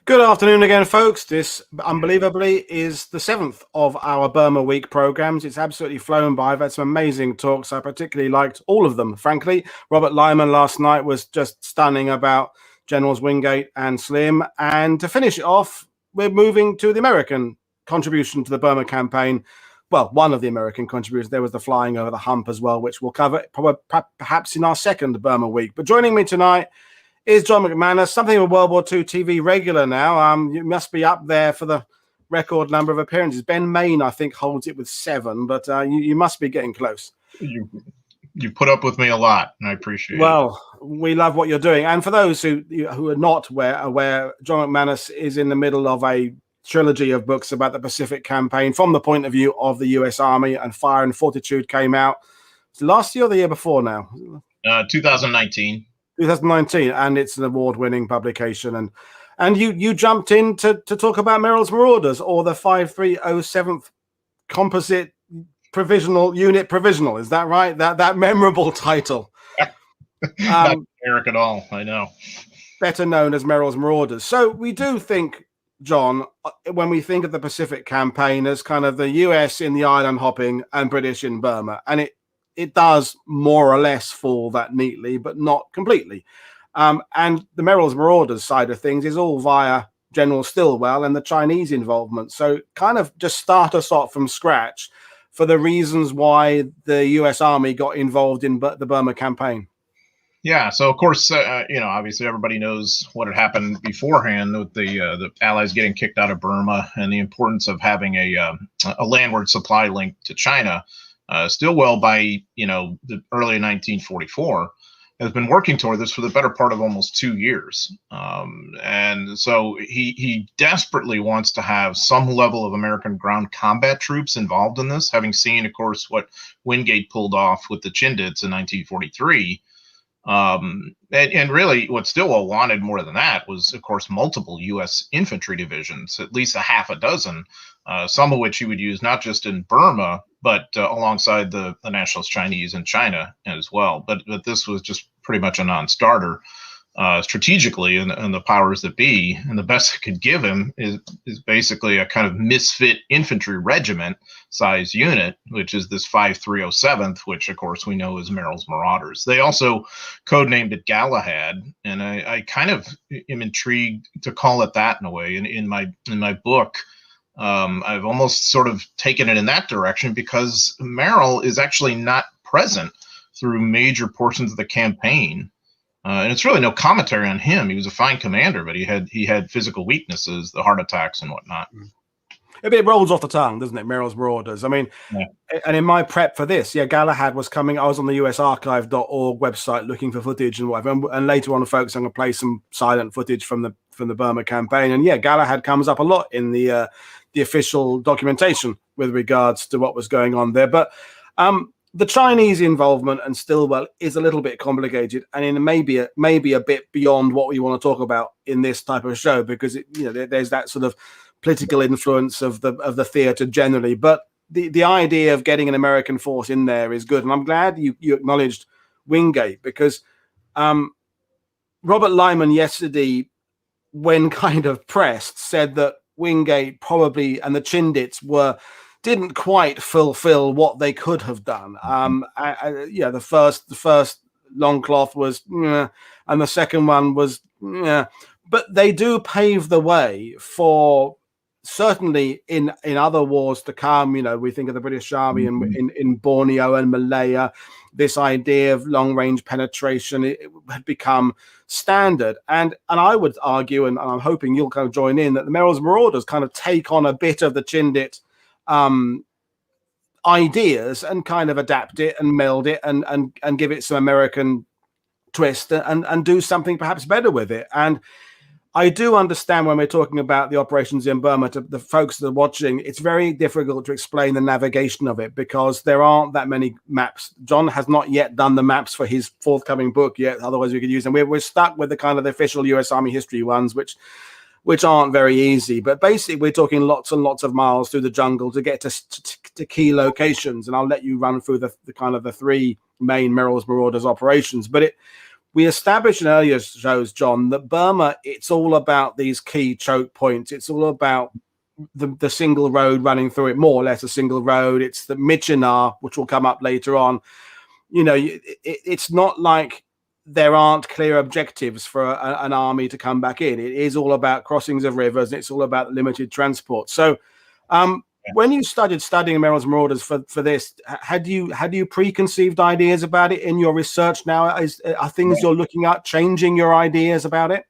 Good afternoon again, folks. This, unbelievably, is the 7th of our Burma Week programs. It's absolutely flown by. I've had some amazing talks. I particularly liked all of them, frankly. Robert Lyman last night was just stunning about Generals Wingate and Slim. And to finish it off, we're moving to the American contribution to the Burma campaign. Well, one of the American contributions. There was the flying over the hump as well, which we'll cover perhaps in our second Burma Week. But joining me tonight is John McManus, something of a World War II TV regular now. You must be up there for the record number of appearances. Ben Main, I think, holds it with 7, but you must be getting close. You put up with me a lot, and I appreciate it. Well, we love what you're doing. And for those who are not aware, John McManus is in the middle of a trilogy of books about the Pacific campaign from the point of view of the U.S. Army, and Fire and Fortitude came out last year or the year before now? 2019. 2019, and it's an award-winning publication, and you jumped in to talk about Merrills Marauders, or the 5307th Composite Unit provisional. Is that right? That memorable title. Not generic at all. I know. Better known as Merrills Marauders. So we do think, John, when we think of the Pacific campaign as kind of the US in the island hopping and British in Burma, and it does more or less fall that neatly, but not completely. And the Merrills Marauders side of things is all via General Stillwell and the Chinese involvement. So kind of just start us off from scratch for the reasons why the US Army got involved in the Burma campaign. Yeah, so of course, obviously everybody knows what had happened beforehand with the Allies getting kicked out of Burma and the importance of having a landward supply link to China. Stillwell, by the early 1944, has been working toward this for the better part of almost 2 years, and so he desperately wants to have some level of American ground combat troops involved in this, having seen, of course, what Wingate pulled off with the Chindits in 1943. And really what Stillwell wanted more than that was, of course, multiple U.S. infantry divisions, at least a half a dozen, some of which he would use not just in Burma, but alongside the Nationalist Chinese in China as well. But this was just pretty much a non-starter strategically, and the powers that be. And the best it could give him is basically a kind of misfit infantry regiment size unit, which is this 5307th, which of course we know is Merrills Marauders. They also codenamed it Galahad, and I kind of am intrigued to call it that in a way. In my book, I've almost sort of taken it in that direction, because Merrill is actually not present through major portions of the campaign. And it's really no commentary on him. He was a fine commander, but he had physical weaknesses, the heart attacks and whatnot. It rolls off the tongue, doesn't it? Merrills Marauders. I mean, yeah. And in my prep for this, Galahad was coming. I was on the usarchive.org website looking for footage and whatever. And later on, folks, I'm going to play some silent footage from the Burma campaign. And Galahad comes up a lot in the official documentation with regards to what was going on there. But the Chinese involvement and Stillwell is a little bit complicated, and maybe a bit beyond what we want to talk about in this type of show, because there's that sort of political influence of the theater generally. But the idea of getting an American force in there is good, and I'm glad you acknowledged Wingate, because Robert Lyman yesterday, when kind of pressed, said that Wingate probably and the Chindits didn't quite fulfill what they could have done. The first long cloth was, and the second one was, but they do pave the way for, certainly in other wars to come. We think of the British Army in Borneo and Malaya. This idea of long range penetration, it had become standard, and I would argue, and I'm hoping you'll kind of join in, that the Merrills Marauders kind of take on a bit of the Chindit ideas and kind of adapt it and meld it and give it some American twist and do something perhaps better with it. And I do understand when we're talking about the operations in Burma, to the folks that are watching, it's very difficult to explain the navigation of it, because there aren't that many maps. John has not yet done the maps for his forthcoming book yet, otherwise we could use them. We're stuck with the kind of the official US Army history ones, which aren't very easy. But basically, we're talking lots and lots of miles through the jungle to get to key locations. And I'll let you run through the kind of the three main Merrills Marauders operations. But we established in earlier shows, John, that Burma, it's all about these key choke points. It's all about the single road running through it, more or less a single road. It's the Myitkyina, which will come up later on. You know, it's not like there aren't clear objectives for an army to come back in. It is all about crossings of rivers, and it's all about limited transport. So when you started studying Merrills Marauders for this, had you preconceived ideas about it in your research now? Are things you're looking at changing your ideas about it?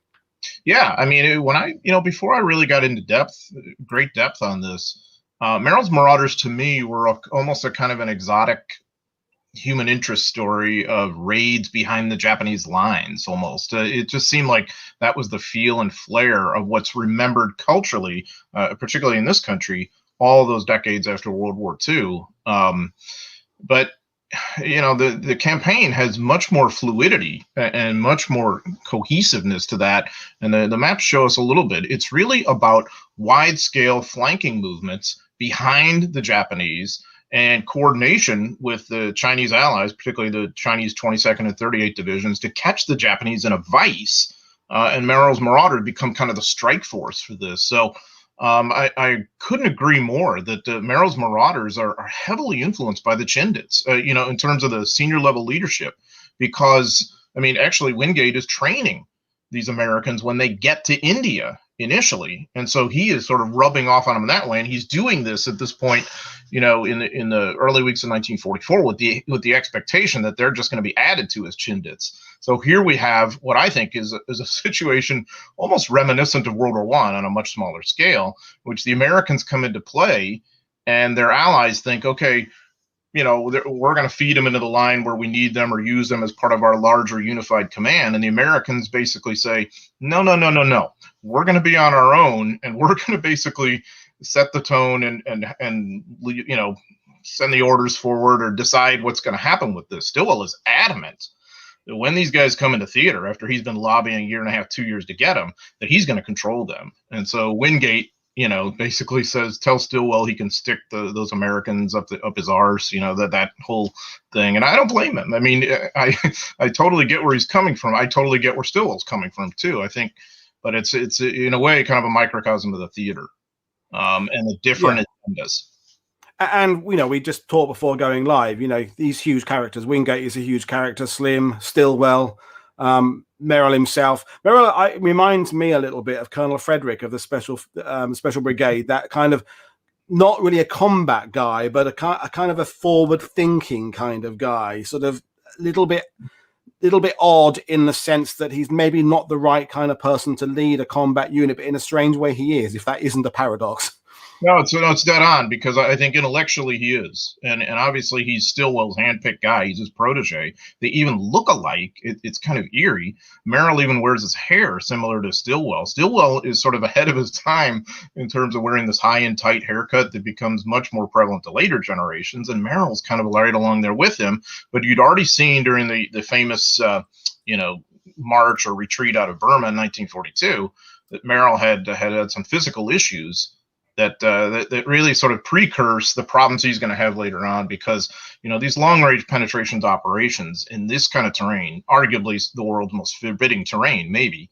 Yeah, I mean, when before I really got into great depth on this, Merrills Marauders to me were almost a kind of an exotic human interest story of raids behind the Japanese lines. Almost, it just seemed like that was the feel and flair of what's remembered culturally, particularly in this country, all those decades after World War II. But the campaign has much more fluidity and much more cohesiveness to that. And the maps show us a little bit. It's really about wide scale flanking movements behind the Japanese and coordination with the Chinese allies, particularly the Chinese 22nd and 38th divisions, to catch the Japanese in a vice. And Merrills Marauders become kind of the strike force for this. So I couldn't agree more that the Merrills Marauders are heavily influenced by the Chindits, in terms of the senior level leadership, because, I mean, actually Wingate is training these Americans when they get to India initially. And so he is sort of rubbing off on them that way. And he's doing this at this point, in the early weeks of 1944 with the expectation that they're just going to be added to as Chindits. So here we have what I think is a situation almost reminiscent of World War I on a much smaller scale, which the Americans come into play and their allies think, okay, we're going to feed them into the line where we need them or use them as part of our larger unified command. And the Americans basically say, no. We're going to be on our own, and we're going to basically set the tone and send the orders forward or decide what's going to happen with this. Stillwell is adamant that when these guys come into theater, after he's been lobbying a year and a half, 2 years to get them, that he's going to control them. And so Wingate, basically tell Stillwell he can stick those Americans up his arse, that whole thing. And I don't blame him. I mean, I totally get where he's coming from. I totally get where Stillwell's coming from too, I think. But it's in a way kind of a microcosm of the theater and the different agendas. And, we just talked before going live, these huge characters. Wingate is a huge character, Slim, Stillwell, Merrill himself. Merrill reminds me a little bit of Colonel Frederick of the Special Brigade, that kind of not really a combat guy, but a kind of a forward-thinking kind of guy, sort of a little bit odd in the sense that he's maybe not the right kind of person to lead a combat unit, but in a strange way he is, if that isn't a paradox. No, it's dead on, because I think intellectually he is, and obviously he's Stillwell's handpicked guy. He's his protege. They even look alike. It's kind of eerie. Merrill even wears his hair similar to Stillwell. Stillwell is sort of ahead of his time in terms of wearing this high and tight haircut that becomes much more prevalent to later generations, and Merrill's kind of right along there with him. But you'd already seen during the famous march or retreat out of Burma in 1942 that Merrill had some physical issues that really sort of precurse the problems he's going to have later on, because these long-range penetrations operations in this kind of terrain, arguably the world's most forbidding terrain, maybe,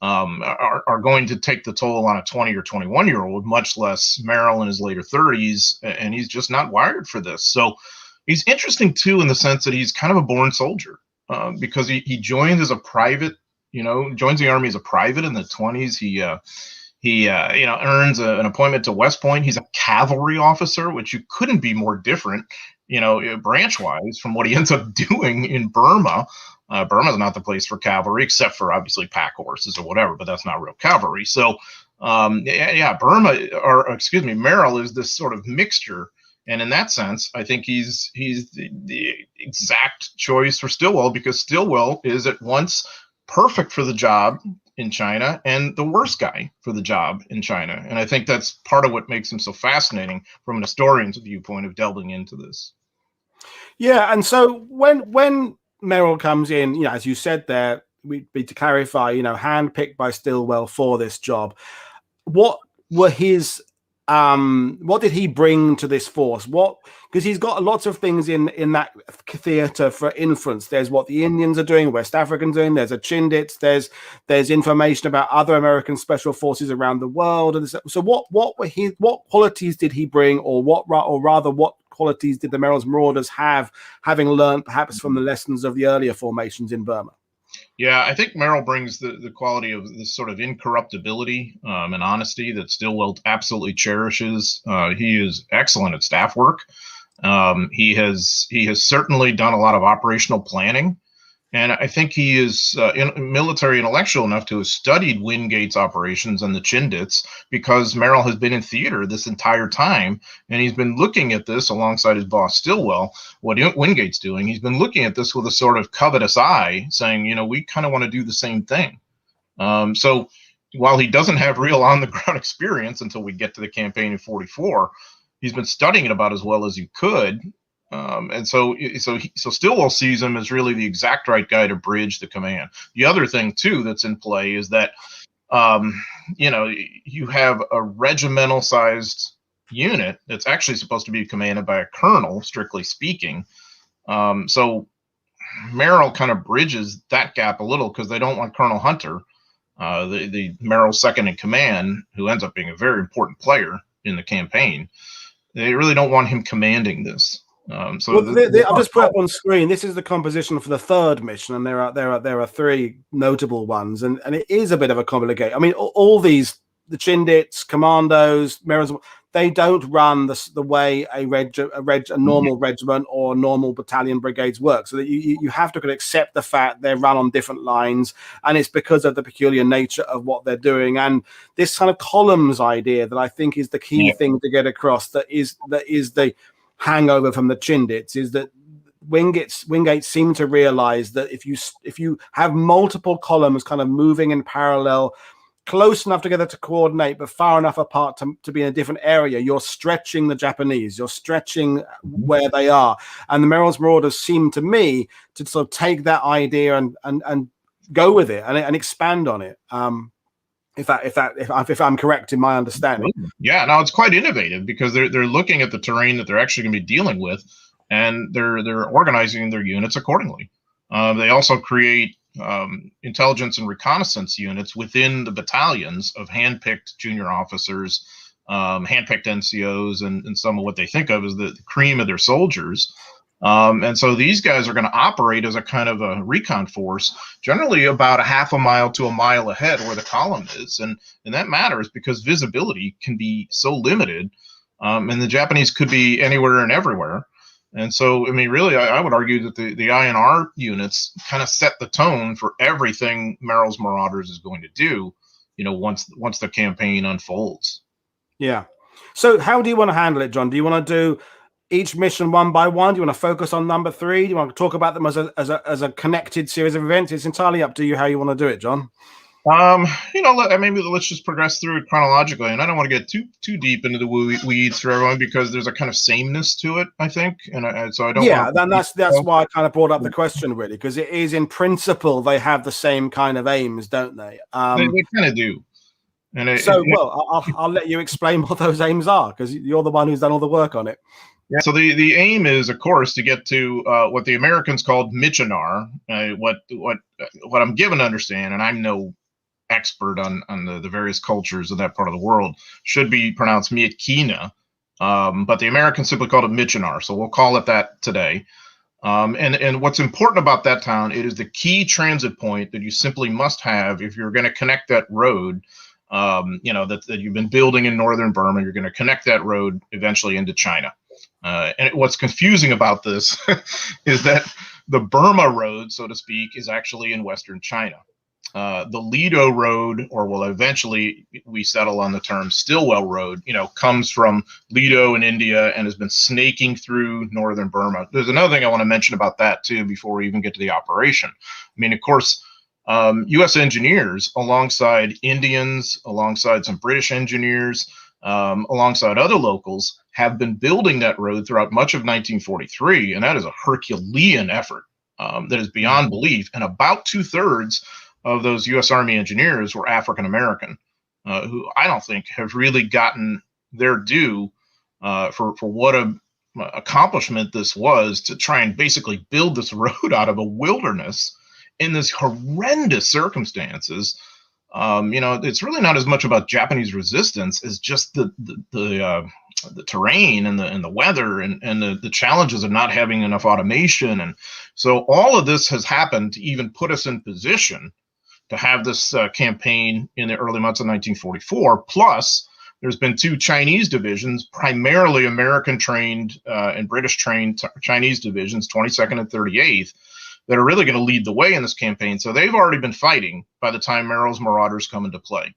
are going to take the toll on a 20 or 21-year-old, much less Merrill in his later 30s, and he's just not wired for this. So he's interesting too in the sense that he's kind of a born soldier, because he joined as a private, joins the Army as a private in the 20s. He earns an appointment to West Point. He's a cavalry officer, which you couldn't be more different, branch-wise from what he ends up doing in Burma. Burma's not the place for cavalry, except for obviously pack horses or whatever, but that's not real cavalry. So, Merrill is this sort of mixture. And in that sense, I think he's the exact choice for Stillwell, because Stillwell is at once perfect for the job in China and the worst guy for the job in China. And I think that's part of what makes him so fascinating from an historian's viewpoint of delving into this. Yeah. And so when Merrill comes in, as you said there, to clarify, handpicked by Stillwell for this job, what were his What did he bring to this force? What, because he's got lots of things in that theater for inference. There's what the Indians are doing, West Africans doing. There's a Chindits. There's information about other American special forces around the world. And so, what qualities did he bring, or rather, what qualities did the Merrills Marauders have, having learned perhaps from the lessons of the earlier formations in Burma? Yeah, I think Merrill brings the quality of this sort of incorruptibility and honesty that Stillwell absolutely cherishes. He is excellent at staff work. He has certainly done a lot of operational planning, and I think he is military intellectual enough to have studied Wingate's operations and the Chindits, because Merrill has been in theater this entire time, and he's been looking at this alongside his boss Stillwell, what Wingate's doing. He's been looking at this with a sort of covetous eye, saying, we kind of want to do the same thing. So while he doesn't have real on-the-ground experience until we get to the campaign in 44, he's been studying it about as well as he could. And so Stillwell sees him as really the exact right guy to bridge the command. The other thing too that's in play is that you have a regimental sized unit that's actually supposed to be commanded by a colonel, strictly speaking. So Merrill kind of bridges that gap a little, because they don't want Colonel Hunter, the Merrill's second in command, who ends up being a very important player in the campaign. They really don't want him commanding this. I've just put up on screen. This is the composition for the third mission, and there are three notable ones, and it is a bit of a complicated. I mean, all these, the Chindits, Commandos, Merrills, they don't run the way a normal regiment or normal battalion brigades work. So that you have to accept the fact they're run on different lines, and it's because of the peculiar nature of what they're doing. And this kind of columns idea that I think is the key thing to get across. That is the hangover from the Chindits, is that Wingate seem to realize that if you have multiple columns kind of moving in parallel, close enough together to coordinate, but far enough apart to be in a different area, you're stretching the Japanese, you're stretching where they are. And the Merrills Marauders seem to me to sort of take that idea and go with it and expand on it. If I'm correct in my understanding. Yeah, no, it's quite innovative, because they're looking at the terrain that they're actually going to be dealing with, and they're organizing their units accordingly. They also create intelligence and reconnaissance units within the battalions of handpicked junior officers, handpicked NCOs, and some of what they think of as the cream of their soldiers. And so these guys are going to operate as a kind of a recon force, generally about a half a mile to a mile ahead where the column is. And that matters, because visibility can be so limited, and the Japanese could be anywhere and everywhere. And so, I mean, really, I would argue that the INR units kind of set the tone for everything Merrills Marauders is going to do, once the campaign unfolds. Yeah. So how do you want to handle it, John? Do you want to do each mission one by one? Do you want to focus on number 3? Do you want to talk about them as a connected series of events? It's entirely up to you how you want to do it, John. Maybe let's just progress through it chronologically, and I don't want to get too deep into the weeds for everyone, because there's a kind of sameness to it, I think, so I don't. Yeah, that's why I kind of brought up the question, really, because it is, in principle, they have the same kind of aims, don't they? They kind of do. I'll let you explain what those aims are, because you're the one who's done all the work on it. Yeah. So the aim is, of course, to get to what the Americans called Myitkyina. What I'm given to understand, and I'm no expert on the various cultures of that part of the world, should be pronounced Myitkyina, but the Americans simply called it Myitkyina, so we'll call it that today. And what's important about that town, it is the key transit point that you simply must have if you're going to connect that road. That you've been building in northern Burma. You're going to connect that road eventually into China. And what's confusing about this is that the Burma Road, so to speak, is actually in western China. The Lido Road, or will eventually we settle on the term Stillwell Road, comes from Lido in India and has been snaking through northern Burma. There's another thing I want to mention about that too before we even get to the operation. I mean, of course, U.S. engineers, alongside Indians, alongside some British engineers, alongside other locals, have been building that road throughout much of 1943, and that is a Herculean effort that is beyond belief. And about 2/3 of those U.S. Army engineers were African American, who I don't think have really gotten their due for what a accomplishment this was, to try and basically build this road out of a wilderness in this horrendous circumstances. It's really not as much about Japanese resistance as just the terrain and the weather and the challenges of not having enough automation. And so all of this has happened to even put us in position to have this campaign in the early months of 1944. Plus, there's been two Chinese divisions, primarily American-trained and British-trained Chinese divisions, 22nd and 38th, that are really going to lead the way in this campaign. So they've already been fighting by the time Merrills Marauders come into play.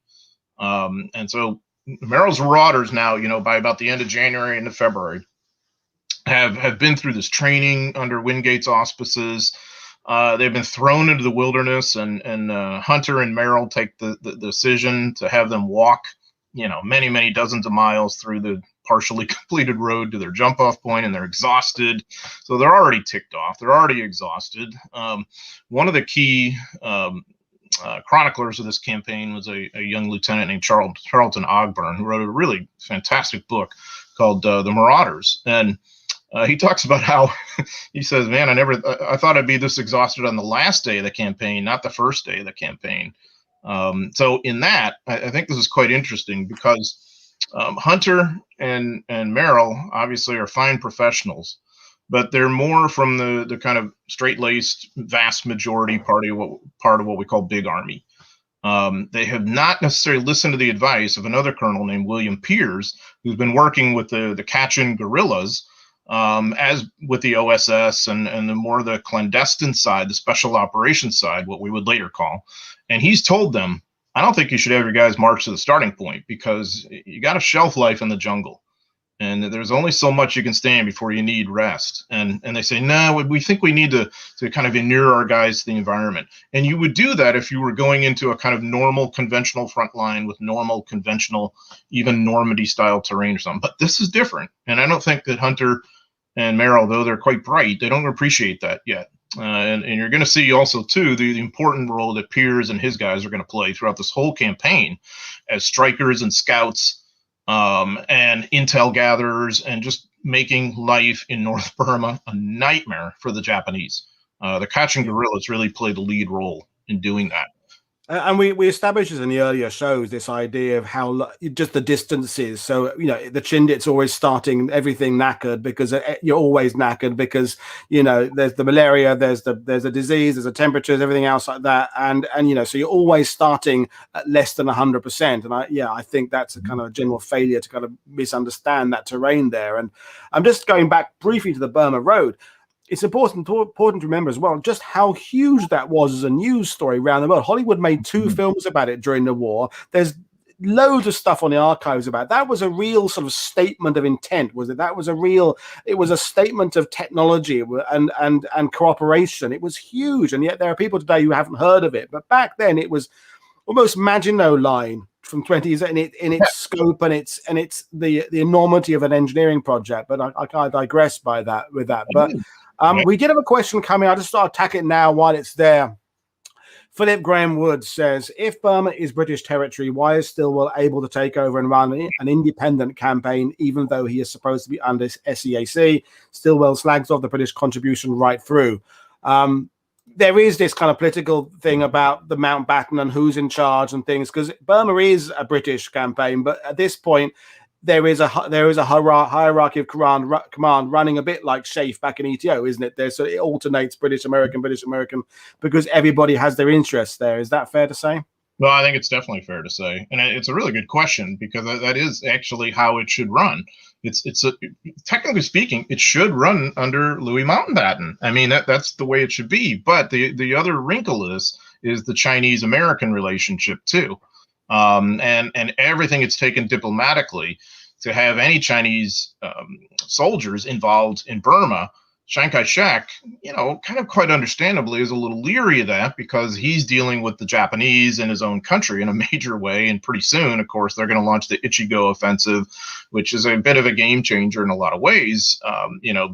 And so Merrills Marauders now, by about the end of January into February, have been through this training under Wingate's auspices. They've been thrown into the wilderness, and Hunter and Merrill take the decision to have them walk, many, many dozens of miles through the partially completed road to their jump off point, and they're exhausted. So they're already ticked off. They're already exhausted. One of the key chroniclers of this campaign was a young lieutenant named Charlton Ogburn, who wrote a really fantastic book called The Marauders. And he talks about how he says, man, I thought I'd be this exhausted on the last day of the campaign, not the first day of the campaign. So in that, I think this is quite interesting, because Hunter and Merrill obviously are fine professionals, but they're more from the kind of straight-laced vast majority part of what we call Big Army. They have not necessarily listened to the advice of another colonel named William Piers, who's been working with the Kachin guerrillas, as with the OSS and the clandestine side, the special operations side, what we would later call. And he's told them, I don't think you should have your guys march to the starting point, because you got a shelf life in the jungle, and there's only so much you can stand before you need rest. And they say, no, we think we need to kind of inure our guys to the environment. And you would do that if you were going into a kind of normal conventional front line with normal conventional, even Normandy style terrain or something. But this is different. And I don't think that Hunter and Merrill, though they're quite bright, they don't appreciate that yet. And you're going to see also, too, the important role that Piers and his guys are going to play throughout this whole campaign as strikers and scouts, and intel gatherers, and just making life in North Burma a nightmare for the Japanese. The Kachin guerrillas really play the lead role in doing that. And we established in the earlier shows this idea of how just the distances. So, the Chindits always starting everything knackered, because you're always knackered, because, there's the malaria, there's a disease, there's a temperatures, everything else like that. And so you're always starting at less than 100%. And I think that's a kind of a general failure to kind of misunderstand that terrain there. And I'm just going back briefly to the Burma Road. It's important to remember as well just how huge that was as a news story around the world. Hollywood made 2 films about it during the war. There's loads of stuff on the archives about it. That was a real sort of statement of intent, was it? It was a statement of technology and cooperation. It was huge, and yet there are people today who haven't heard of it. But back then, it was almost Maginot Line from 20s in its scope and it's the enormity of an engineering project. But I can't digress with that. But we did have a question coming. I'll just attack it now while it's there. Philip Graham Woods says, if Burma is British territory, why is Stillwell able to take over and run an independent campaign, even though he is supposed to be under SEAC? Stillwell slags off the British contribution right through. There is this kind of political thing about the Mountbatten and who's in charge and things, because Burma is a British campaign, but at this point, there is a hierarchy of command running a bit like SHAEF back in ETO, isn't it? So it alternates British American, because everybody has their interests there. Is that fair to say? Well, I think it's definitely fair to say, and it's a really good question, because that is actually how it should run. Technically speaking, it should run under Louis Mountbatten. I mean, that's the way it should be. But the other wrinkle is the Chinese-American relationship too. And everything it's taken diplomatically to have any Chinese soldiers involved in Burma. Chiang Kai-shek, kind of quite understandably is a little leery of that, because he's dealing with the Japanese in his own country in a major way. And pretty soon, of course, they're going to launch the Ichigo offensive, which is a bit of a game changer in a lot of ways,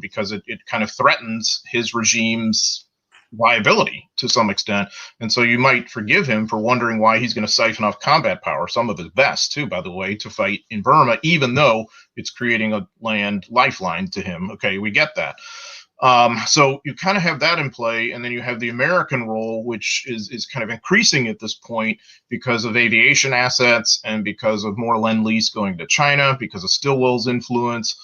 because it kind of threatens his regime's viability to some extent. And so you might forgive him for wondering why he's going to siphon off combat power, some of his best too, by the way, to fight in Burma, even though it's creating a land lifeline to him. Okay, we get that. So you kind of have that in play, and then you have the American role, which is kind of increasing at this point because of aviation assets and because of more lend-lease going to China, because of Stillwell's influence.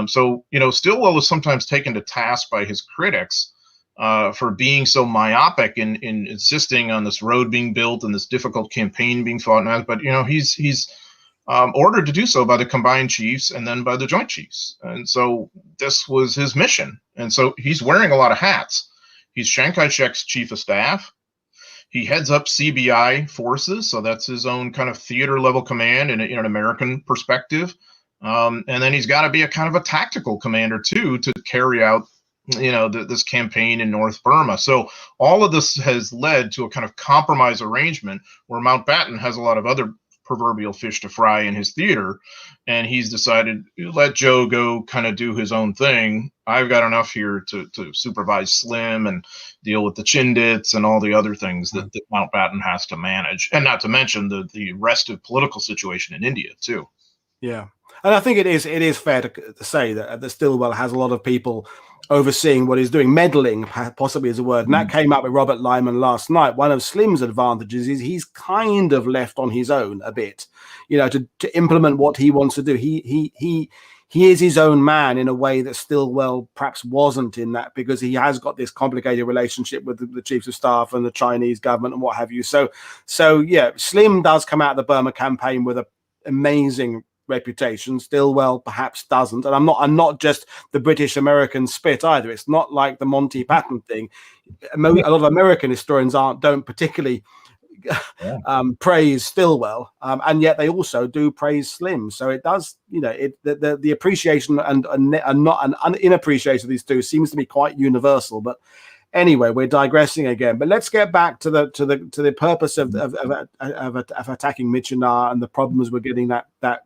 So, you know, Stillwell is sometimes taken to task by his critics for being so myopic in insisting on this road being built and this difficult campaign being fought. But, you know, he's ordered to do so by the combined chiefs and then by the joint chiefs. And so this was his mission. And so he's wearing a lot of hats. He's Chiang Kai-shek's chief of staff. He heads up CBI forces. So that's his own kind of theater level command in an American perspective. And then he's got to be a kind of a tactical commander too, to carry out, you know, this campaign in North Burma. So all of this has led to a kind of compromise arrangement where Mountbatten has a lot of other proverbial fish to fry in his theater, and he's decided, let Joe go kind of do his own thing. I've got enough here to supervise Slim and deal with the Chindits and all the other things that Mountbatten has to manage, and not to mention the restive political situation in India too. Yeah, and I think it is fair to say that Stillwell has a lot of people overseeing what he's doing. Meddling possibly is a word, and that came up with Robert Lyman last night. One of Slim's advantages is he's kind of left on his own a bit, you know, to implement what he wants to do. He is his own man in a way that Stillwell perhaps wasn't in that, because he has got this complicated relationship with the chiefs of staff and the Chinese government and what have you. So yeah, Slim does come out of the Burma campaign with an amazing reputation. Stillwell perhaps doesn't, and I'm not just the British American spit either. It's not like the Monty Python thing. A lot of American historians don't particularly praise Stillwell, and yet they also do praise Slim. So it does, you know, the appreciation and not an inappreciation of these two seems to be quite universal. But anyway, we're digressing again. But let's get back to the purpose of attacking Myitkyina and the problems we're getting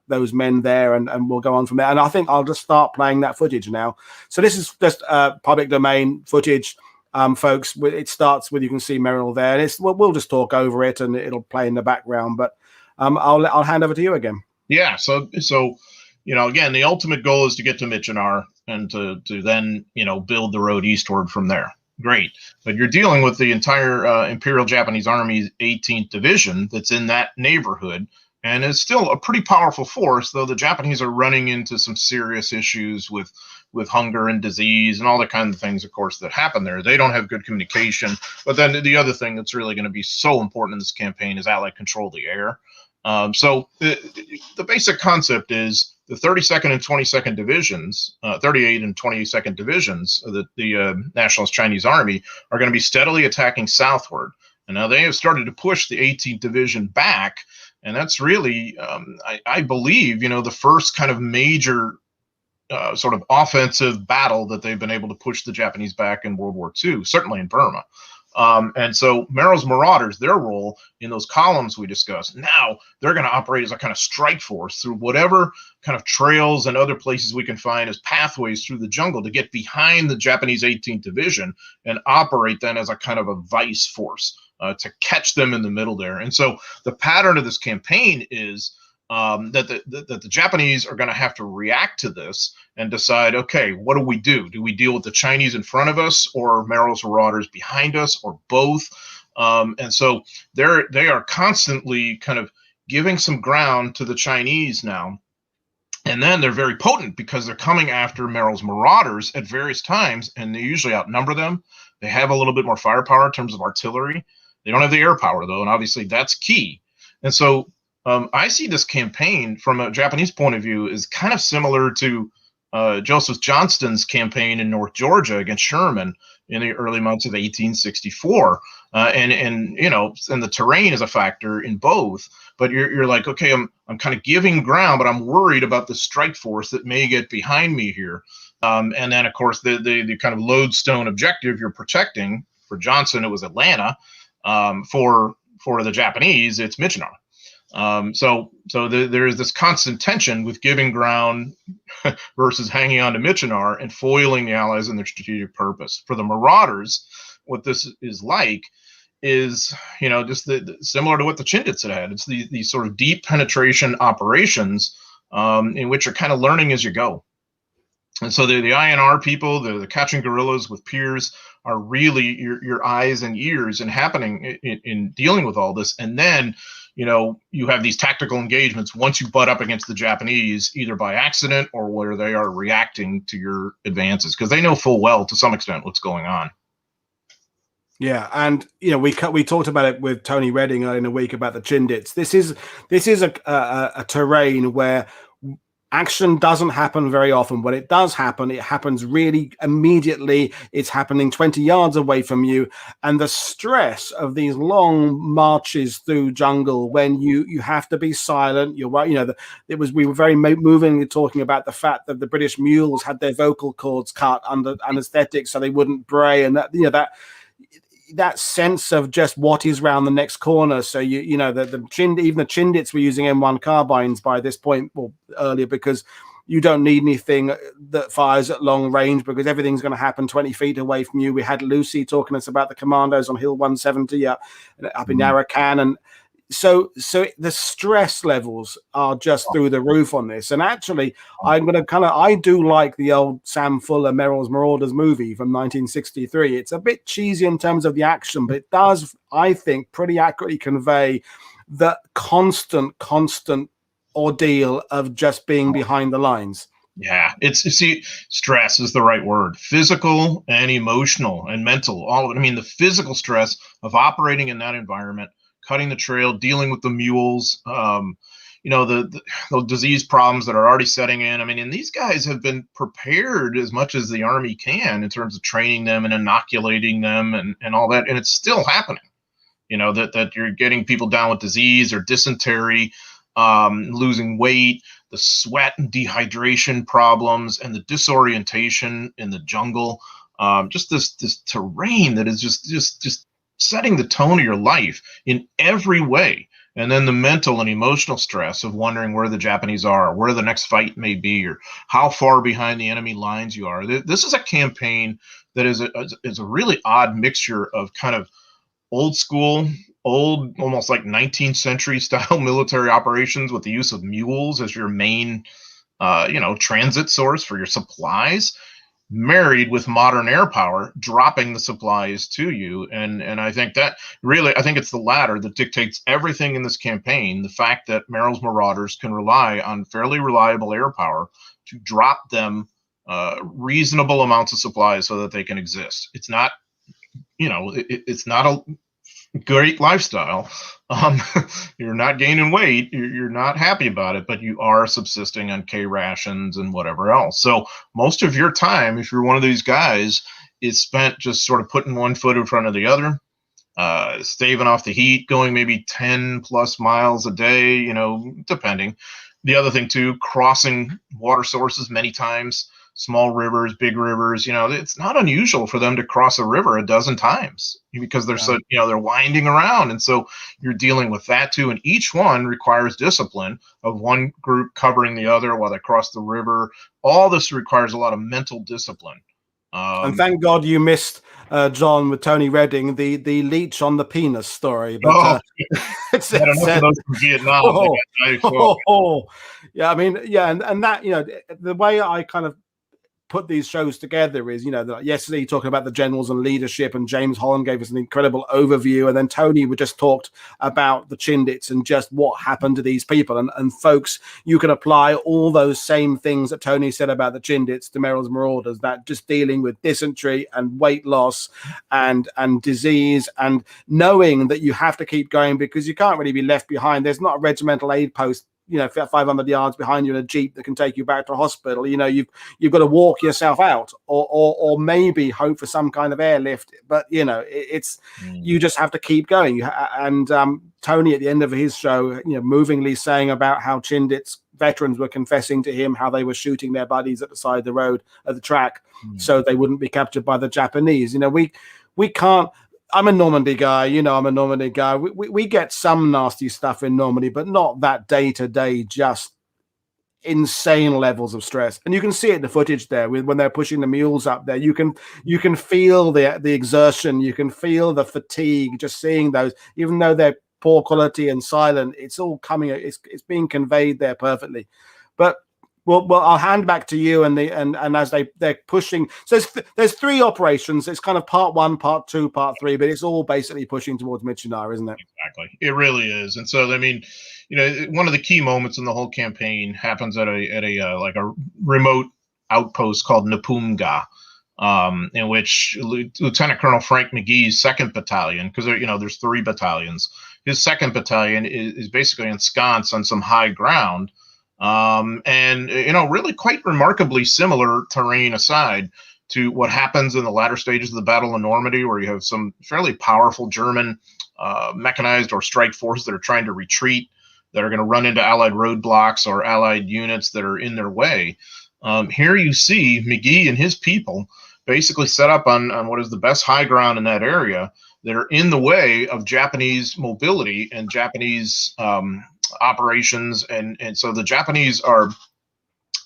those men there, and we'll go on from there. And I think I'll just start playing that footage now. So this is just public domain footage, folks. It starts with, you can see Merrill there. And we'll just talk over it and it'll play in the background. But I'll hand over to you again. Yeah. So you know, again, the ultimate goal is to get to Myitkyina and to then, you know, build the road eastward from there. Great. But you're dealing with the entire Imperial Japanese Army's 18th Division that's in that neighborhood, and it's still a pretty powerful force, though the Japanese are running into some serious issues with hunger and disease and all the kind of things, of course, that happen there. They don't have good communication. But then the other thing that's really going to be so important in this campaign is Allied control of the air. So the basic concept is the 32nd and 22nd divisions, 38 and 22nd divisions of the Nationalist Chinese Army are going to be steadily attacking southward. And now they have started to push the 18th Division back. And that's really, I believe, you know, the first kind of major sort of offensive battle that they've been able to push the Japanese back in World War II, certainly in Burma. And so Merrills Marauders, their role in those columns we discussed, now they're going to operate as a kind of strike force through whatever kind of trails and other places we can find as pathways through the jungle to get behind the Japanese 18th Division and operate then as a kind of a vice force to catch them in the middle there. And so the pattern of this campaign is that the Japanese are going to have to react to this and decide, okay, what do we do? Do we deal with the Chinese in front of us, or Merrills Marauders behind us, or both? And so they are constantly kind of giving some ground to the Chinese now. And then they're very potent because they're coming after Merrills Marauders at various times, and they usually outnumber them. They have a little bit more firepower in terms of artillery. They don't have the air power, though, and obviously that's key. And so I see this campaign from a Japanese point of view is kind of similar to Joseph Johnston's campaign in North Georgia against Sherman in the early months of 1864. And you know, and the terrain is a factor in both. But you're like, okay, I'm kind of giving ground, but I'm worried about the strike force that may get behind me here. And then, of course, the kind of lodestone objective you're protecting. For Johnson, it was Atlanta. For the Japanese, it's Myitkyina. So there is this constant tension with giving ground versus hanging on to Myitkyina and foiling the Allies in their strategic purpose. For the Marauders, what this is like is, just similar to what the Chindits had. It's these sort of deep penetration operations in which you're kind of learning as you go. And so the INR people, the catching guerrillas with peers, are really your eyes and ears and happening in dealing with all this. And then, you have these tactical engagements once you butt up against the Japanese, either by accident or where they are reacting to your advances, because they know full well to some extent what's going on. Yeah, and we talked about it with Tony Redding in a week about the Chindits. This is a terrain where action doesn't happen very often. When it does happen, it happens really immediately. It's happening 20 yards away from you. And the stress of these long marches through jungle when you have to be silent. You're right. We were very movingly talking about the fact that the British mules had their vocal cords cut under anesthetic so they wouldn't bray, and that sense of just what is round the next corner. So even the Chindits were using M1 carbines by this point, or earlier, because you don't need anything that fires at long range because everything's going to happen 20 feet away from you. We had Lucy talking to us about the Commandos on Hill 170 up in Arakan, and so the stress levels are just through the roof on this. And actually, I do like the old Sam Fuller Merrills Marauders movie from 1963. It's a bit cheesy in terms of the action, but it does, I think, pretty accurately convey the constant ordeal of just being behind the lines. Yeah, stress is the right word. Physical and emotional and mental, all of it. I mean, the physical stress of operating in that environment, cutting the trail, dealing with the mules, the disease problems that are already setting in. I mean, and these guys have been prepared as much as the Army can in terms of training them and inoculating them and all that. And it's still happening, that you're getting people down with disease or dysentery, losing weight, the sweat and dehydration problems, and the disorientation in the jungle. Just this terrain that is just setting the tone of your life in every way. And then the mental and emotional stress of wondering where the Japanese are, where the next fight may be, or how far behind the enemy lines you are. This is a campaign that is a really odd mixture of kind of old school, almost like 19th century style military operations with the use of mules as your main, transit source for your supplies, married with modern air power, dropping the supplies to you. And I think it's the latter that dictates everything in this campaign. The fact that Merrills Marauders can rely on fairly reliable air power to drop them reasonable amounts of supplies so that they can exist. It's not, it's not a great lifestyle. You're not gaining weight. You're not happy about it, but you are subsisting on K rations and whatever else. So most of your time, if you're one of these guys, is spent just sort of putting one foot in front of the other, staving off the heat, going maybe 10 plus miles a day, depending. The other thing too, crossing water sources many times, small rivers, big rivers. It's not unusual for them to cross a river a dozen times because they're they're winding around. And so you're dealing with that too. And each one requires discipline of one group covering the other while they cross the river. All this requires a lot of mental discipline. And thank God you missed, John, with Tony Redding, the leech on the penis story. But it's those from Vietnam. Yeah, I mean, yeah, and that, the way I kind of put these shows together is, yesterday talking about the generals and leadership, and James Holland gave us an incredible overview, and then Tony would just talked about the Chindits and just what happened to these people. And folks, you can apply all those same things that Tony said about the Chindits to Merrills Marauders, that just dealing with dysentery and weight loss and disease, and knowing that you have to keep going because you can't really be left behind. There's not a regimental aid post 500 yards behind you in a jeep that can take you back to a hospital. You've got to walk yourself out, or maybe hope for some kind of airlift. But you just have to keep going. And Tony at the end of his show, movingly saying about how Chindits veterans were confessing to him how they were shooting their buddies at the side of the road at the track, so they wouldn't be captured by the Japanese. We can't. I'm a Normandy guy, I'm a Normandy guy. We get some nasty stuff in Normandy, but not that day-to-day, just insane levels of stress, and you can see it in the footage there when they're pushing the mules up there. You can feel the exertion, you can feel the fatigue just seeing those, even though they're poor quality and silent. It's all coming, it's being conveyed there perfectly. But well, I'll hand back to you, and as they're pushing. So there's 3 operations. It's kind of part 1, part 2, part 3, but it's all basically pushing towards Myitkyina, isn't it? Exactly, it really is. And so, I mean, one of the key moments in the whole campaign happens at a like a remote outpost called Napunga, in which Lieutenant Colonel Frank McGee's 2nd Battalion, because there's 3 battalions. His 2nd Battalion is basically ensconced on some high ground. And really quite remarkably similar terrain aside to what happens in the latter stages of the Battle of Normandy, where you have some fairly powerful German mechanized or strike forces that are trying to retreat, that are going to run into Allied roadblocks or Allied units that are in their way. Here you see McGee and his people basically set up on what is the best high ground in that area that are in the way of Japanese mobility and Japanese operations, and so the Japanese are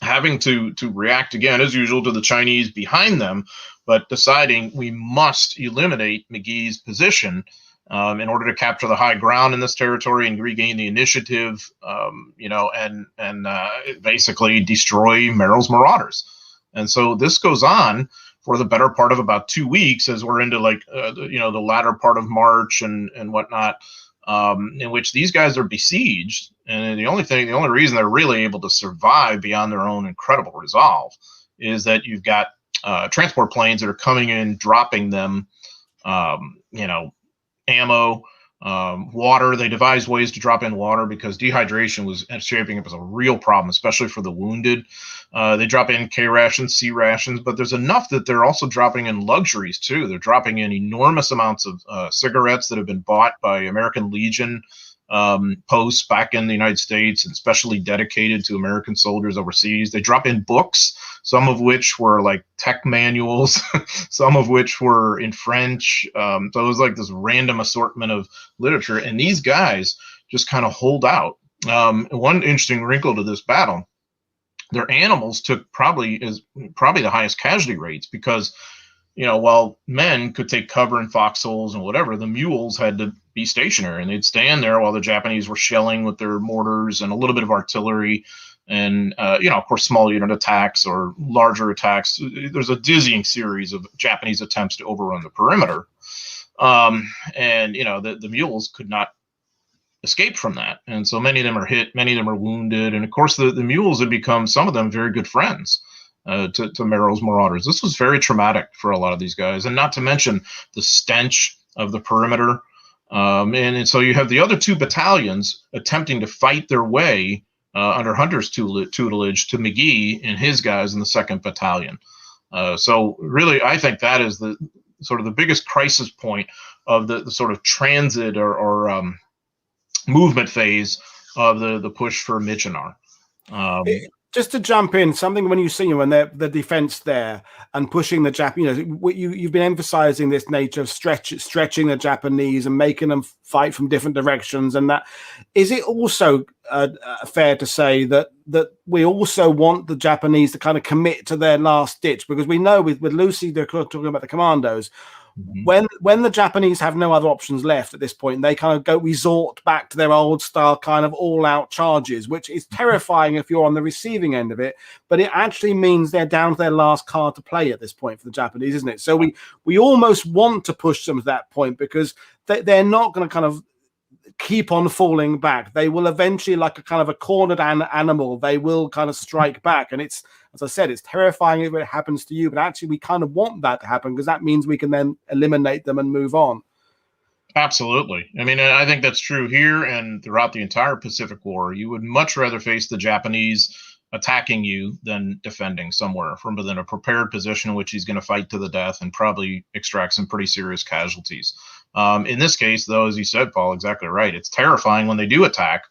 having to react again as usual to the Chinese behind them, but deciding we must eliminate McGee's position in order to capture the high ground in this territory and regain the initiative, and basically destroy Merrills Marauders. And so this goes on for the better part of about 2 weeks, as we're into the latter part of March and whatnot. In which these guys are besieged, and the only reason they're really able to survive beyond their own incredible resolve is that you've got transport planes that are coming in, dropping them, ammo, water. They devised ways to drop in water because dehydration was shaping up as a real problem, especially for the wounded. They drop in K rations, C rations, but there's enough that they're also dropping in luxuries too. They're dropping in enormous amounts of cigarettes that have been bought by American Legion posts back in the United States and specially dedicated to American soldiers overseas. They drop in books, some of which were like tech manuals, some of which were in French. So it was like this random assortment of literature. And these guys just kind of hold out. One interesting wrinkle to this battle, their animals took probably the highest casualty rates because, while men could take cover in foxholes and whatever, the mules had to be stationary, and they'd stand there while the Japanese were shelling with their mortars and a little bit of artillery and, of course, small unit attacks or larger attacks. There's a dizzying series of Japanese attempts to overrun the perimeter. The mules could not escape from that. And so many of them are hit, many of them are wounded. And of course, the mules have become, some of them, very good friends to Merrills Marauders. This was very traumatic for a lot of these guys, and not to mention the stench of the perimeter. And so you have the other 2 battalions attempting to fight their way under Hunter's tutelage to McGee and his guys in the 2nd Battalion. So really, I think that is the sort of the biggest crisis point of the sort of transit or movement phase of the push for Myitkyina. Just to jump in, something when you see when they're the defense there and pushing the Japanese, you've been emphasizing this nature of stretching the Japanese and making them fight from different directions. And that, is it also fair to say that we also want the Japanese to kind of commit to their last ditch? Because we know with Lucy, they're talking about the Commandos. Mm-hmm. When the Japanese have no other options left at this point, they kind of resort back to their old style kind of all-out charges, which is terrifying if you're on the receiving end of it. But it actually means they're down to their last card to play at this point for the Japanese, isn't it? So we almost want to push them to that point because they're not going to kind of keep on falling back. They will eventually, like a kind of a cornered animal, they will kind of strike back. And it's, as I said, it's terrifying if it happens to you, but actually we kind of want that to happen because that means we can then eliminate them and move on. Absolutely. I mean, I think that's true here and throughout the entire Pacific War. You would much rather face the Japanese attacking you than defending somewhere from within a prepared position in which he's going to fight to the death and probably extract some pretty serious casualties. In this case, though, as you said, Paul, exactly right. It's terrifying when they do attack.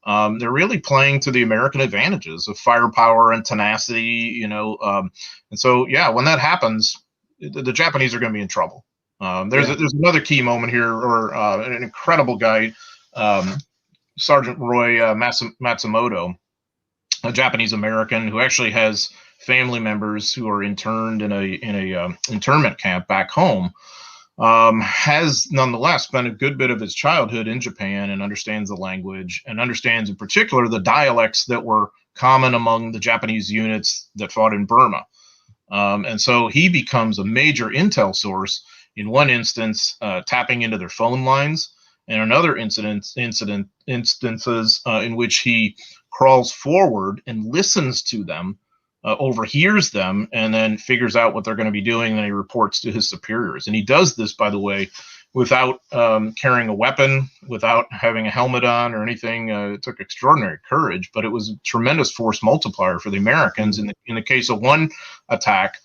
They're really playing to the American advantages of firepower and tenacity, and so, yeah, when that happens, the Japanese are going to be in trouble. There's another key moment here, or an incredible guy, Sergeant Roy Matsumoto, a Japanese American who actually has family members who are interned in a internment camp back home, has nonetheless spent a good bit of his childhood in Japan and understands the language and understands in particular the dialects that were common among the Japanese units that fought in Burma. And so he becomes a major intel source in one instance, tapping into their phone lines, and another instances in which he crawls forward and listens to them, overhears them, and then figures out what they're going to be doing. And then he reports to his superiors. And he does this, by the way, without carrying a weapon, without having a helmet on or anything. It took extraordinary courage, but it was a tremendous force multiplier for the Americans. In the case of one attack,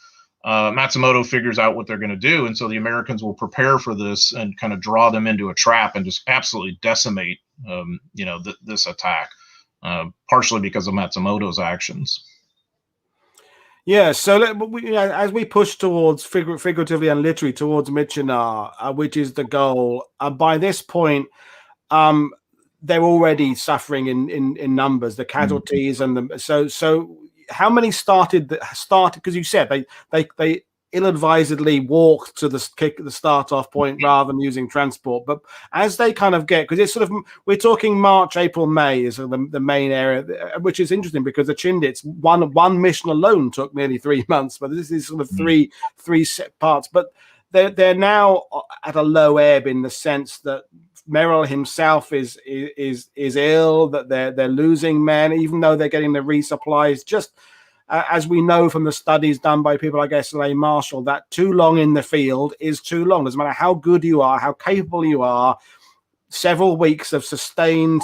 Matsumoto figures out what they're going to do, and so the Americans will prepare for this and kind of draw them into a trap and just absolutely decimate, this attack, partially because of Matsumoto's actions. Yeah, so as we push towards figuratively and literally towards Myitkyina, which is the goal, by this point, they're already suffering in numbers, the casualties, and so how many started because you said they ill-advisedly walked to the start off point rather than using transport, but as they kind of get, because it's sort of, we're talking March, April, May is the main area, which is interesting because the Chindits, one mission alone took nearly 3 months, but this is sort of three set parts, but they're now at a low ebb in the sense that Merrill himself is ill, that they're losing men, even though they're getting the resupplies. Just as we know from the studies done by people like S.L.A. Marshall, that too long in the field is too long. Doesn't matter how good you are, how capable you are, several weeks of sustained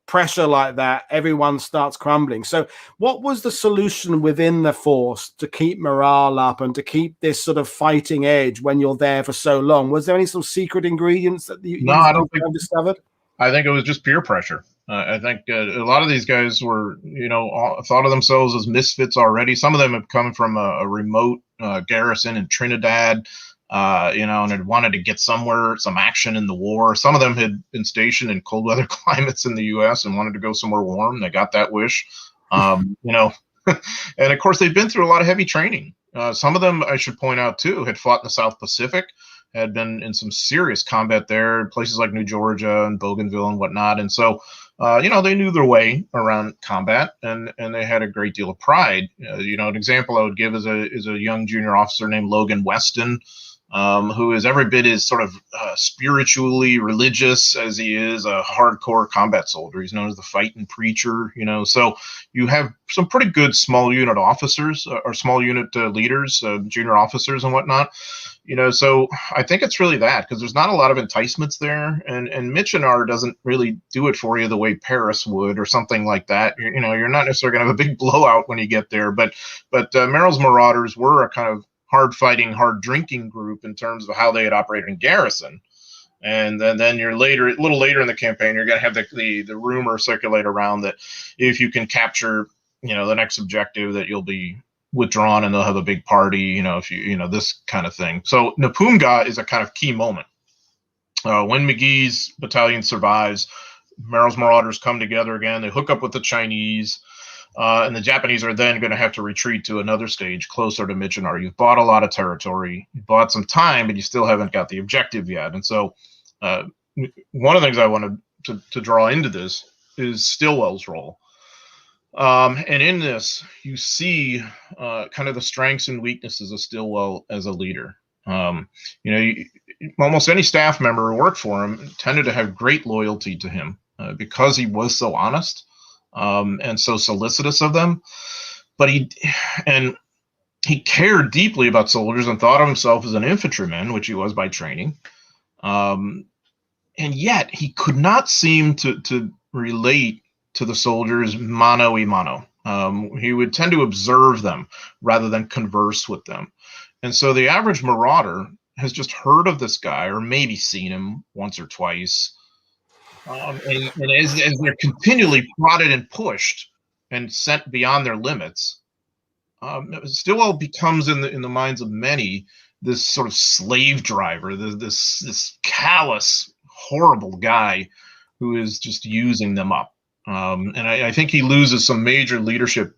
pressure like that, everyone starts crumbling. So what was the solution within the force to keep morale up and to keep this sort of fighting edge when you're there for so long? Was there any sort of secret ingredients that I don't think discovered? I think it was just peer pressure. I think a lot of these guys were, thought of themselves as misfits already. Some of them have come from a remote garrison in Trinidad, and had wanted to get some action in the war. Some of them had been stationed in cold weather climates in the U.S. and wanted to go somewhere warm. They got that wish, and of course they've been through a lot of heavy training. Some of them, I should point out too, had fought in the South Pacific, had been in some serious combat there, places like New Georgia and Bougainville and whatnot. And so, they knew their way around combat, and they had a great deal of pride. An example I would give is a young junior officer named Logan Weston, who is every bit as sort of spiritually religious as he is a hardcore combat soldier. He's known as the fighting preacher, So you have some pretty good small unit officers or small unit leaders, junior officers and whatnot. So I think it's really that, because there's not a lot of enticements there, and Myitkyina doesn't really do it for you the way Paris would or something like that. You're not necessarily going to have a big blowout when you get there, but Merrills Marauders were a kind of hard-fighting, hard-drinking group in terms of how they had operated in garrison. And then a little later in the campaign, you're going to have the rumor circulate around that if you can capture, the next objective, that you'll be withdrawn and they'll have a big party, if this kind of thing. So Napunga is a kind of key moment. When McGee's battalion survives, Merrills Marauders come together again. They hook up with the Chinese. And the Japanese are then going to have to retreat to another stage closer to Myitkyina. You've bought a lot of territory, you bought some time, but you still haven't got the objective yet. And so one of the things I wanted to draw into this is Stillwell's role. And in this, you see kind of the strengths and weaknesses of Stillwell as a leader. Almost any staff member who worked for him tended to have great loyalty to him because he was so honest. And so solicitous of them, but he cared deeply about soldiers and thought of himself as an infantryman, which he was by training. And yet he could not seem to relate to the soldiers mano a mano. He would tend to observe them rather than converse with them. And so the average marauder has just heard of this guy or maybe seen him once or twice. And as they're continually prodded and pushed and sent beyond their limits, Stillwell becomes in the minds of many this sort of slave driver, this callous, horrible guy who is just using them up. And I think he loses some major leadership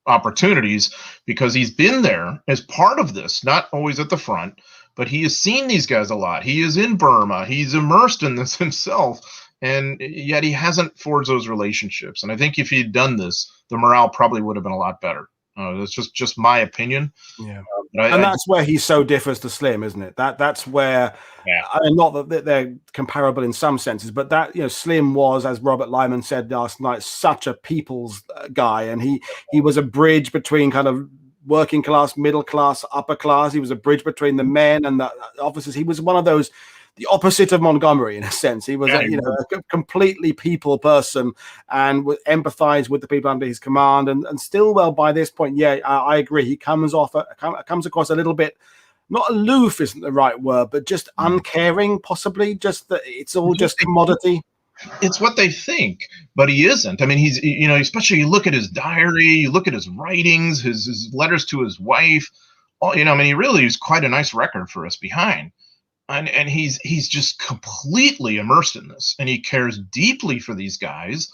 opportunities because he's been there as part of this, not always at the front, but he has seen these guys a lot. He is in Burma. He's immersed in this himself, and yet he hasn't forged those relationships. And I think if he'd done this, the morale probably would have been a lot better. That's just my opinion. Yeah, and that's where he so differs to Slim, isn't it? That's where, not that they're comparable in some senses, but that, you know, Slim was, as Robert Lyman said last night, such a people's guy, and he was a bridge between kind of working class, middle class, upper class. He was a bridge between the men and the officers. He was one of those, the opposite of Montgomery in a sense. He was, a completely people person and would empathize with the people under his command. And Stillwell, by this point, I agree. He comes across a little bit, not aloof isn't the right word, but just uncaring, possibly. Just that it's all just commodity. It's what they think, but he isn't. I mean, he's, especially you look at his diary, you look at his writings, his letters to his wife. He really is quite a nice record for us behind. And he's just completely immersed in this, and he cares deeply for these guys,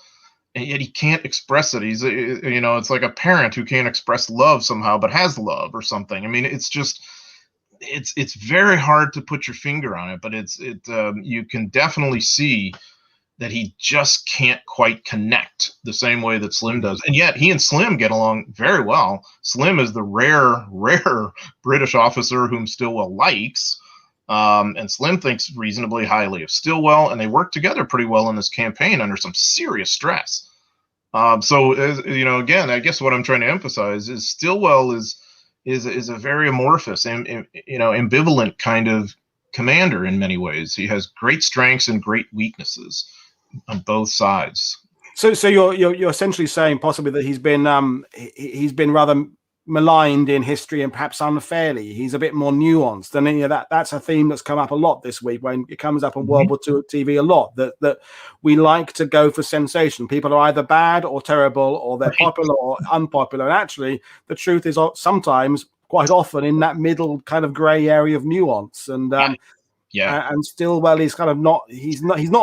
and yet he can't express it. He's, it's like a parent who can't express love somehow, but has love or something. I mean, it's just, it's very hard to put your finger on it, but you can definitely see that he just can't quite connect the same way that Slim does. And yet he and Slim get along very well. Slim is the rare British officer whom Stillwell likes. And Slim thinks reasonably highly of Stillwell, and they work together pretty well in this campaign under some serious stress. Again, I guess what I'm trying to emphasize is Stillwell is a very amorphous and ambivalent kind of commander in many ways. He has great strengths and great weaknesses on both sides. So you're essentially saying possibly that he's been rather maligned in history and perhaps unfairly. He's a bit more nuanced, and that's a theme that's come up a lot this week when it comes up on World War II TV a lot, that we like to go for sensation. People are either bad or terrible, or they're popular or unpopular, and actually the truth is sometimes, quite often, in that middle kind of gray area of nuance. And and Stillwell is kind of not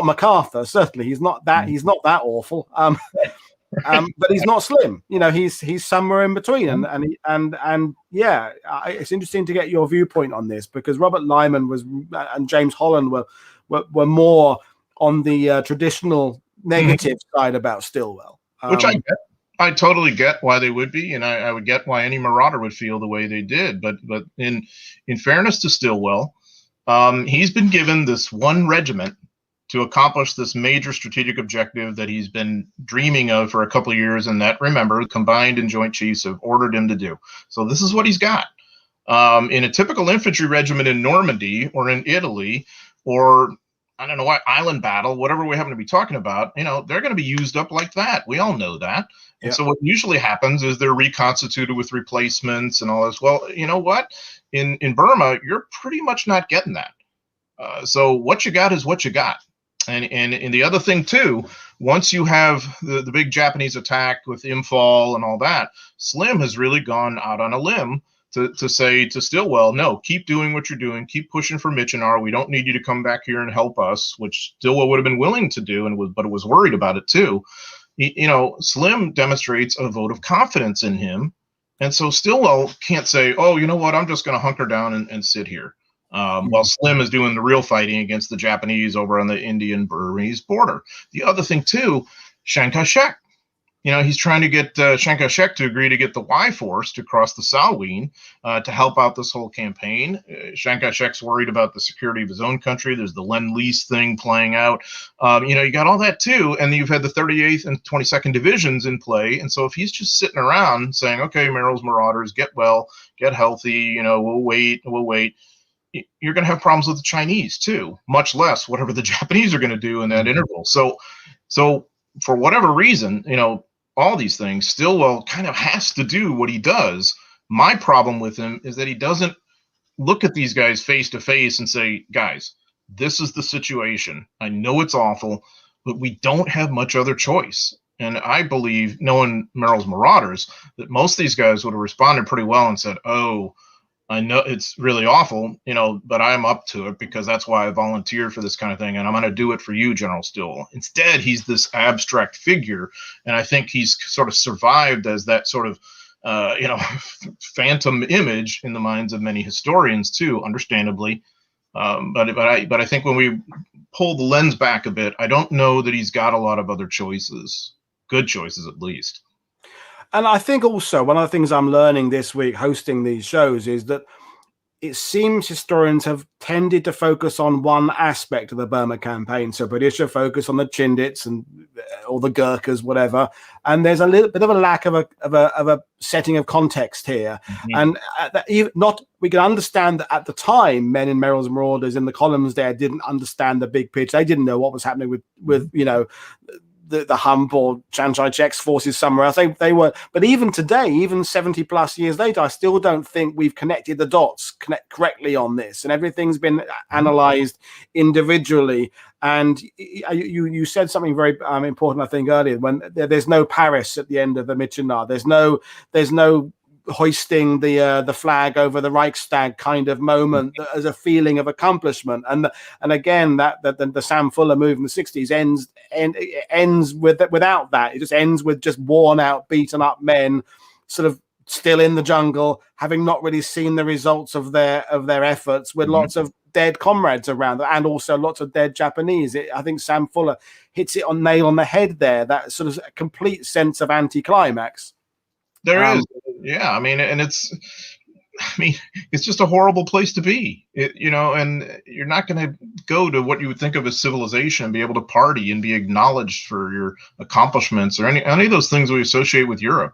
MacArthur, certainly he's not that awful, but he's not Slim. He's somewhere in between, and it's interesting to get your viewpoint on this, because Robert Lyman and James Holland were more on the traditional negative side about Stillwell, which I get. I totally get why they would be, and I would get why any Marauder would feel the way they did. But in fairness to Stillwell, he's been given this one regiment to accomplish this major strategic objective that he's been dreaming of for a couple of years, and that, remember, Combined and Joint Chiefs have ordered him to do. So this is what he's got. In a typical infantry regiment in Normandy or in Italy, or I don't know what island battle, whatever we happen to be talking about, they're going to be used up like that. We all know that. And so what usually happens is they're reconstituted with replacements and all this. Well, you know what? In Burma, you're pretty much not getting that. So what you got is what you got. And the other thing, too, once you have the big Japanese attack with Imphal and all that, Slim has really gone out on a limb to say to Stillwell, no, keep doing what you're doing. Keep pushing for Myitkyina. We don't need you to come back here and help us, which Stillwell would have been willing to do, but it was worried about it, too. Slim demonstrates a vote of confidence in him. And so Stillwell can't say, oh, you know what, I'm just going to hunker down and sit here. While Slim is doing the real fighting against the Japanese over on the Indian-Burmese border. The other thing, too, Chiang Kai-shek. He's trying to get Chiang Kai-shek to agree to get the Y Force to cross the Salween to help out this whole campaign. Chiang Kai-shek's worried about the security of his own country. There's the Lend-Lease thing playing out. You got all that, too, and you've had the 38th and 22nd Divisions in play. And so if he's just sitting around saying, okay, Merrills Marauders, get well, get healthy, we'll wait, you're going to have problems with the Chinese too, much less whatever the Japanese are going to do in that interval. So for whatever reason, all these things, Stillwell kind of has to do what he does. My problem with him is that he doesn't look at these guys face to face and say, guys, this is the situation. I know it's awful, but we don't have much other choice. And I believe, knowing Merrills Marauders, that most of these guys would have responded pretty well and said, oh, I know it's really awful, but I'm up to it because that's why I volunteered for this kind of thing. And I'm going to do it for you, General Stillwell. Instead, he's this abstract figure. And I think he's sort of survived as that sort of, phantom image in the minds of many historians too, understandably. But I think when we pull the lens back a bit, I don't know that he's got a lot of other choices, good choices at least. And I think also one of the things I'm learning this week hosting these shows is that it seems historians have tended to focus on one aspect of the Burma campaign. So British are focused on the Chindits and or the Gurkhas, whatever. And there's a little bit of a lack of a setting of context here. Mm-hmm. And we can understand that at the time, men in Merrills Marauders in the columns there didn't understand the big picture. They didn't know what was happening with the Hump or Chiang Kai-shek's forces somewhere else. They were, but even today, even 70 plus years later, I still don't think we've connected the dots correctly on this, and everything's been analyzed individually. And you said something very important, I think, earlier, when there's no Paris at the end of the Myitkyina. There's no hoisting the flag over the Reichstag kind of moment as a feeling of accomplishment. And again, the Sam Fuller move in the 60s ends without that. It just ends with just worn out, beaten up men sort of still in the jungle, having not really seen the results of their efforts, with lots of dead comrades around, and also lots of dead Japanese. I think Sam Fuller hits it nail on the head there, that sort of complete sense of anticlimax. There is, yeah. I mean, it's just a horrible place to be, and you're not going to go to what you would think of as civilization and be able to party and be acknowledged for your accomplishments or any of those things we associate with Europe.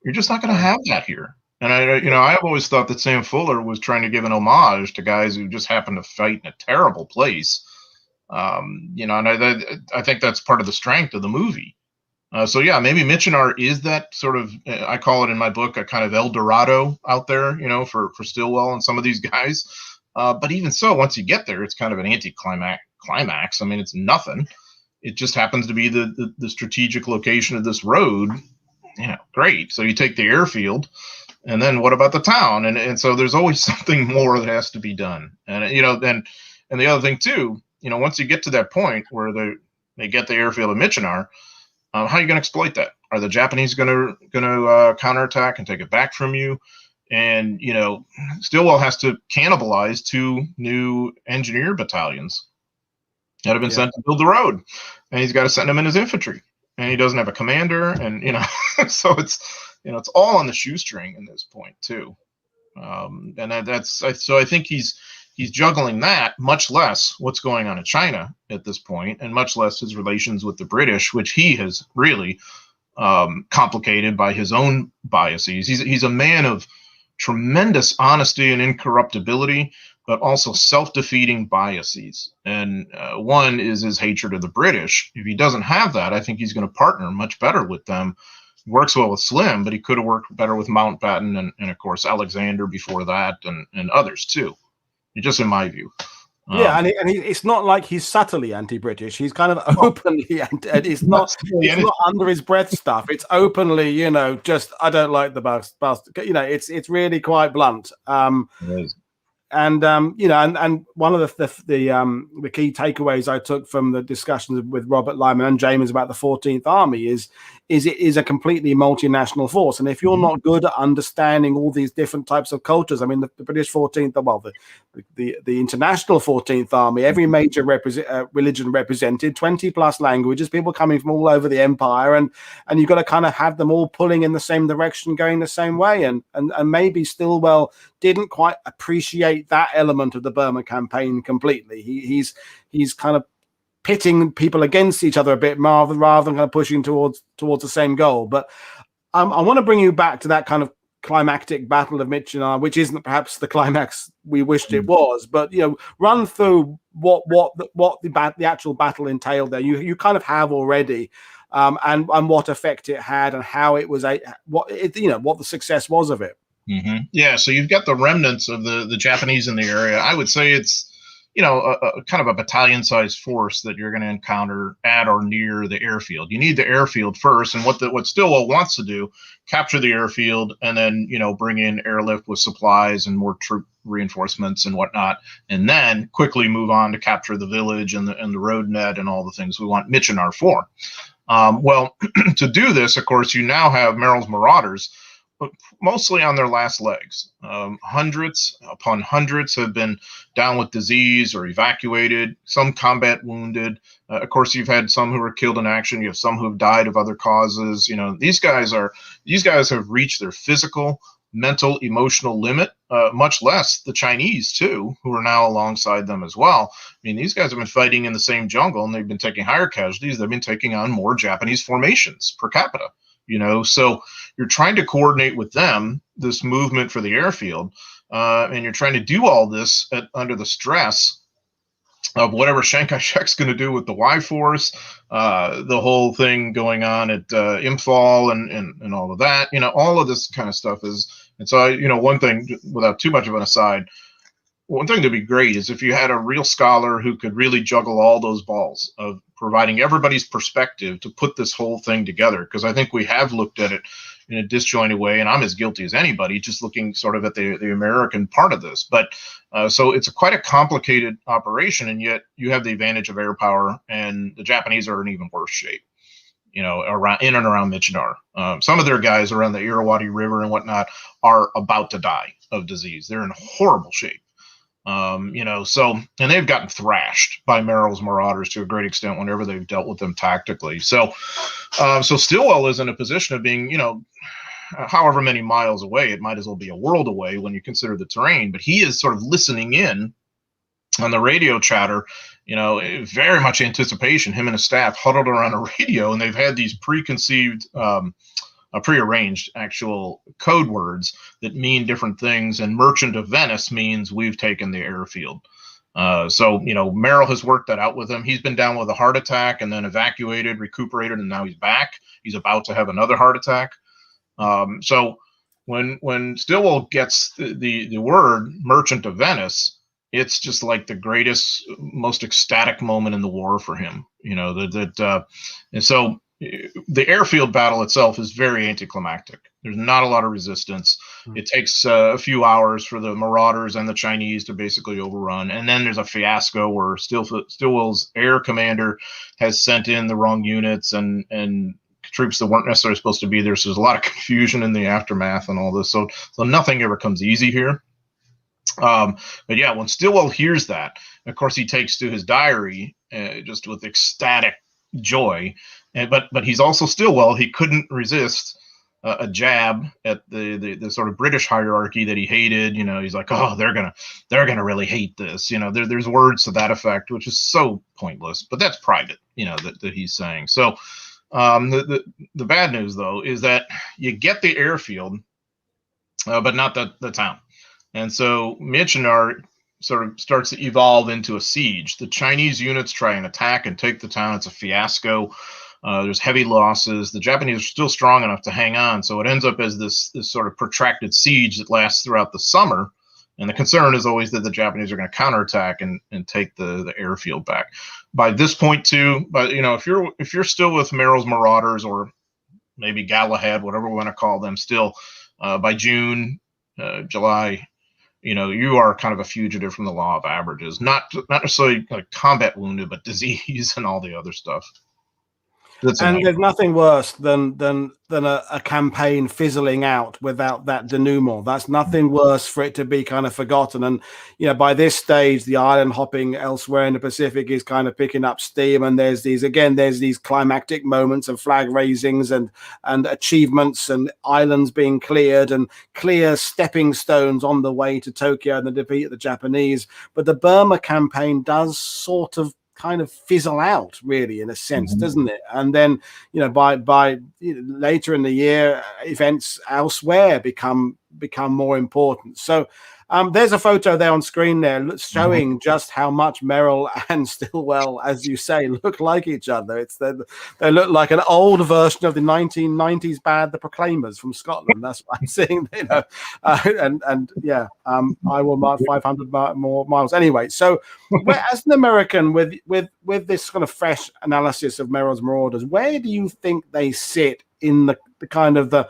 You're just not going to have that here. And I've always thought that Sam Fuller was trying to give an homage to guys who just happened to fight in a terrible place. And I think that's part of the strength of the movie. So yeah, maybe Myitkyina is that sort of, I call it in my book, a kind of El Dorado out there, for Stillwell and some of these guys. But even so, once you get there, it's kind of an anti-climax. I mean, it's nothing. It just happens to be the strategic location of this road. Great. So you take the airfield, and then what about the town? And so there's always something more that has to be done. And and the other thing too, once you get to that point where they get the airfield of Myitkyina, how are you going to exploit that? Are the Japanese going to counterattack and take it back from you? And Stillwell has to cannibalize 2 new engineer battalions that have been sent to build the road, and he's got to send them in as infantry, and he doesn't have a commander, and so it's all on the shoestring in this point too. So I think he's juggling that, much less what's going on in China at this point, and much less his relations with the British, which he has really complicated by his own biases. He's a man of tremendous honesty and incorruptibility, but also self-defeating biases. And one is his hatred of the British. If he doesn't have that, I think he's going to partner much better with them. He works well with Slim, but he could have worked better with Mountbatten and of course, Alexander before that, and others too. Just in my view. Yeah, and it's not like he's subtly anti-British. He's kind of openly, it's not under his breath stuff. It's openly, just I don't like the bastard. It's really quite blunt. And and one of the key takeaways I took from the discussions with Robert Lyman and James about the 14th Army is it is a completely multinational force. And if you're not good at understanding all these different types of cultures, I mean, the British 14th, well, the international 14th Army, every major religion represented, 20 plus languages, people coming from all over the empire, and you've got to kind of have them all pulling in the same direction, going the same way. And maybe Stillwell didn't quite appreciate that element of the Burma campaign completely. He's kind of pitting people against each other a bit rather than kind of pushing towards the same goal. But I want to bring you back to that kind of climactic battle of Myitkyina, which isn't perhaps the climax we wished it was, but run through what the actual battle entailed there. You kind of have already, and what effect it had, and how it was what the success was of it. Yeah, so you've got the remnants of the Japanese in the area. I would say it's kind of a battalion-sized force that you're going to encounter at or near the airfield. You need the airfield first, and what Stillwell wants to do, capture the airfield, and then bring in airlift with supplies and more troop reinforcements and whatnot, and then quickly move on to capture the village and the road net and all the things we want Myitkyina for. Well, to do this, of course, you now have Merrills Marauders, but mostly on their last legs. Hundreds upon hundreds have been down with disease or evacuated, some combat wounded. Of course, you've had some who were killed in action. You have some who have died of other causes. These guys have reached their physical, mental, emotional limit, much less the Chinese too, who are now alongside them as well. I mean, these guys have been fighting in the same jungle, and they've been taking higher casualties. They've been taking on more Japanese formations per capita. So you're trying to coordinate with them this movement for the airfield, and you're trying to do all this under the stress of whatever Chiang Kai-shek's going to do with the Y-Force, the whole thing going on at Imphal and all of that. All of this kind of stuff is, and so one thing, without too much of an aside, one thing that'd be great is if you had a real scholar who could really juggle all those balls of providing everybody's perspective to put this whole thing together. Because I think we have looked at it in a disjointed way, and I'm as guilty as anybody, just looking sort of at the American part of this. But so it's quite a complicated operation, and yet you have the advantage of air power, and the Japanese are in even worse shape. Around in and around Myitkyina. Some of their guys around the Irrawaddy River and whatnot are about to die of disease. They're in horrible shape. And they've gotten thrashed by Merrills Marauders to a great extent whenever they've dealt with them tactically. So Stillwell is in a position of being, however many miles away. It might as well be a world away when you consider the terrain, but he is sort of listening in on the radio chatter, very much anticipation, him and his staff huddled around a radio, and they've had these preconceived, prearranged actual code words that mean different things. And Merchant of Venice means we've taken the airfield. So Merrill has worked that out with him. He's been down with a heart attack and then evacuated, recuperated, and now he's back. He's about to have another heart attack. So when Stillwell gets the word Merchant of Venice, it's just like the greatest, most ecstatic moment in the war for him. And so the airfield battle itself is very anticlimactic. There's not a lot of resistance. It takes a few hours for the Marauders and the Chinese to basically overrun. And then there's a fiasco where Stillwell's air commander has sent in the wrong units and troops that weren't necessarily supposed to be there. So there's a lot of confusion in the aftermath and all this. So nothing ever comes easy here. But yeah, when Stillwell hears that, of course, he takes to his diary just with ecstatic joy. But he's also Stillwell. He couldn't resist a jab at the sort of British hierarchy that he hated. He's like, oh, they're gonna really hate this. There's words to that effect, which is so pointless. But that's private, that he's saying. So the bad news though is that you get the airfield, but not the town. And so Myitkyina sort of starts to evolve into a siege. The Chinese units try and attack and take the town. It's a fiasco. There's heavy losses. The Japanese are still strong enough to hang on. So it ends up as this sort of protracted siege that lasts throughout the summer. And the concern is always that the Japanese are going to counterattack and take the airfield back. By this point too, but if you're still with Merrills Marauders or maybe Galahad, whatever we want to call them, still by June, July, you are kind of a fugitive from the law of averages, not necessarily like combat wounded, but disease and all the other stuff. And there's nothing worse than a campaign fizzling out without that denouement. That's nothing worse for it to be kind of forgotten. And by this stage, the island hopping elsewhere in the Pacific is kind of picking up steam. And there's these climactic moments of flag raisings and achievements and islands being cleared and clear stepping stones on the way to Tokyo and the defeat of the Japanese. But the Burma campaign does sort of kind of fizzle out, really, in a sense, doesn't it? And then by later in the year, events elsewhere become become more important. So there's a photo there on screen there showing just how much Merrill and Stillwell, as you say, look like each other. They look like an old version of the 1990s band The Proclaimers from Scotland. That's what I'm seeing, you know. I will mark 500 more miles anyway. So as an American with this kind of fresh analysis of Merrills Marauders, where do you think they sit in the kind of the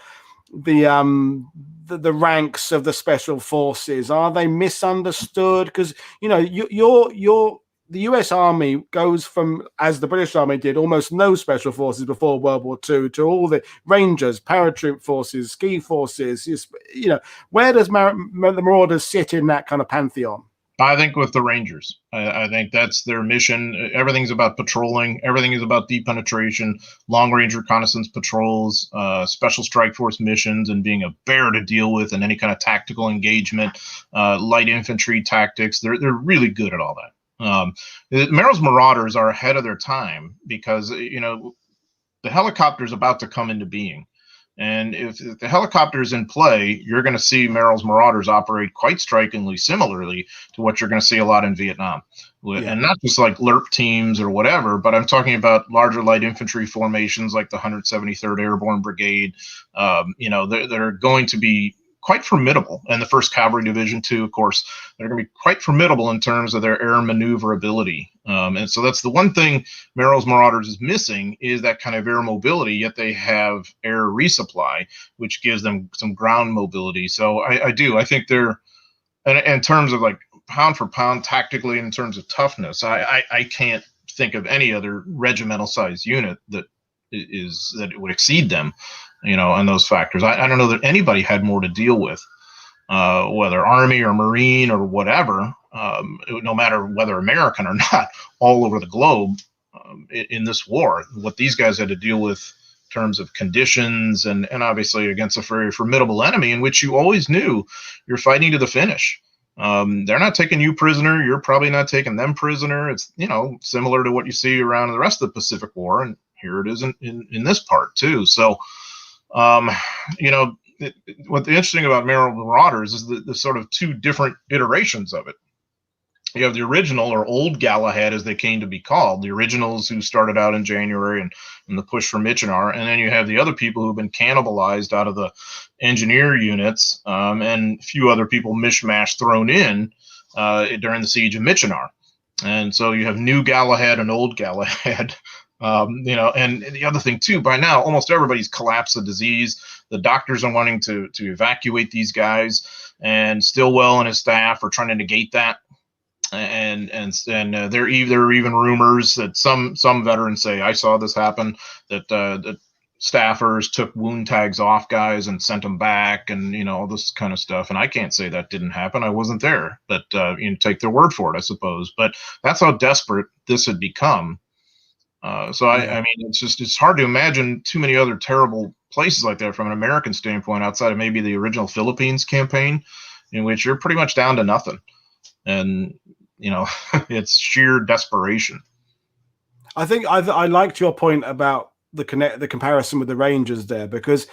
ranks of the special forces? Are they misunderstood? Because you know the US Army goes from, as the British Army did, almost no special forces before World War II, to all the Rangers, paratroop forces, ski forces. You know, where does the Marauders sit in that kind of pantheon? I think with the Rangers. I think that's their mission. Everything's about patrolling. Everything is about deep penetration, long-range reconnaissance patrols, special strike force missions, and being a bear to deal with in any kind of tactical engagement, light infantry tactics. They're really good at all that. The Merrills Marauders are ahead of their time because, you know, the helicopter's about to come into being. And if the helicopter is in play, you're going to see Merrills Marauders operate quite strikingly similarly to what you're going to see a lot in Vietnam. Yeah. And not just like LRP teams or whatever, but I'm talking about larger light infantry formations like the 173rd Airborne Brigade. You know, they're going to be quite formidable. And the 1st Cavalry Division, too, of course, they're going to be quite formidable in terms of their air maneuverability. And so that's the one thing Merrills Marauders is missing, is that kind of air mobility, yet they have air resupply, which gives them some ground mobility. So I think they're, in terms of like pound for pound tactically, in terms of toughness, I can't think of any other regimental size unit that would exceed them, you know, on those factors. I don't know that anybody had more to deal with, whether Army or Marine or whatever, no matter whether American or not, all over the globe in this war. What these guys had to deal with in terms of conditions and obviously against a very formidable enemy in which you always knew you're fighting to the finish. They're not taking you prisoner. You're probably not taking them prisoner. It's, you know, similar to what you see around the rest of the Pacific War. And here it is in this part too. So, you know, what's interesting about Merrills Marauders is the sort of 2 different iterations of it. You have the original, or old Galahad, as they came to be called, the originals who started out in January and the push for Myitkyina, and then you have the other people who've been cannibalized out of the engineer units, and a few other people mishmash thrown in during the siege of Myitkyina. And so you have new Galahad and old Galahad. You know, and the other thing too, by now almost everybody's collapsed the disease. The doctors are wanting to evacuate these guys, and Stillwell and his staff are trying to negate that. And there are even rumors that some veterans say, I saw this happen, that that staffers took wound tags off guys and sent them back, and you know, all this kind of stuff. And I can't say that didn't happen. I wasn't there, but you know, take their word for it, I suppose. But that's how desperate this had become. So I mean, it's hard to imagine too many other terrible places like that from an American standpoint, outside of maybe the original Philippines campaign, in which you're pretty much down to nothing. And, you know, it's sheer desperation. I think I liked your point about the comparison with the Rangers there, because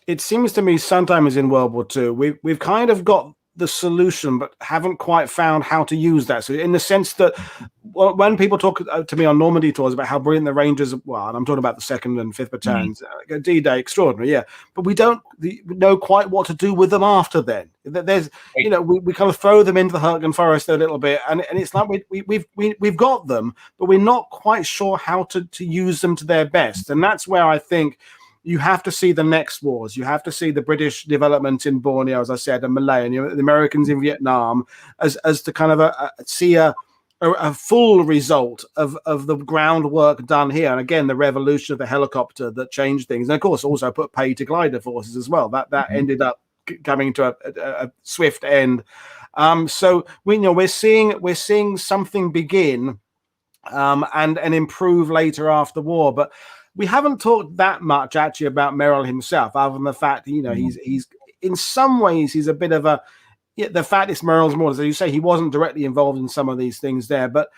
it seems to me sometimes in World War II, we've kind of got the solution, but haven't quite found how to use that. So in the sense that when people talk to me on Normandy tours about how brilliant the Rangers, well, and I'm talking about the 2nd and 5th battalions, D-Day, extraordinary, yeah, but we don't know quite what to do with them after then. There's, you know, we kind of throw them into the Hurtgen Forest a little bit, and it's like we've got them, but we're not quite sure how to use them to their best. And that's where I think you have to see the next wars. You have to see the British development in Borneo, as I said, and Malay, and the Americans in Vietnam, as to kind of see a full result of the groundwork done here. And again, the revolution of the helicopter that changed things, and of course also put pay to glider forces as well. That ended up coming to a swift end. So we're seeing something begin and improve later after war, but we haven't talked that much actually about Merrill himself, other than the fact that, you know, he's in some ways he's a bit of a, the fact it's Merrills Marauders, as you say, he wasn't directly involved in some of these things there, but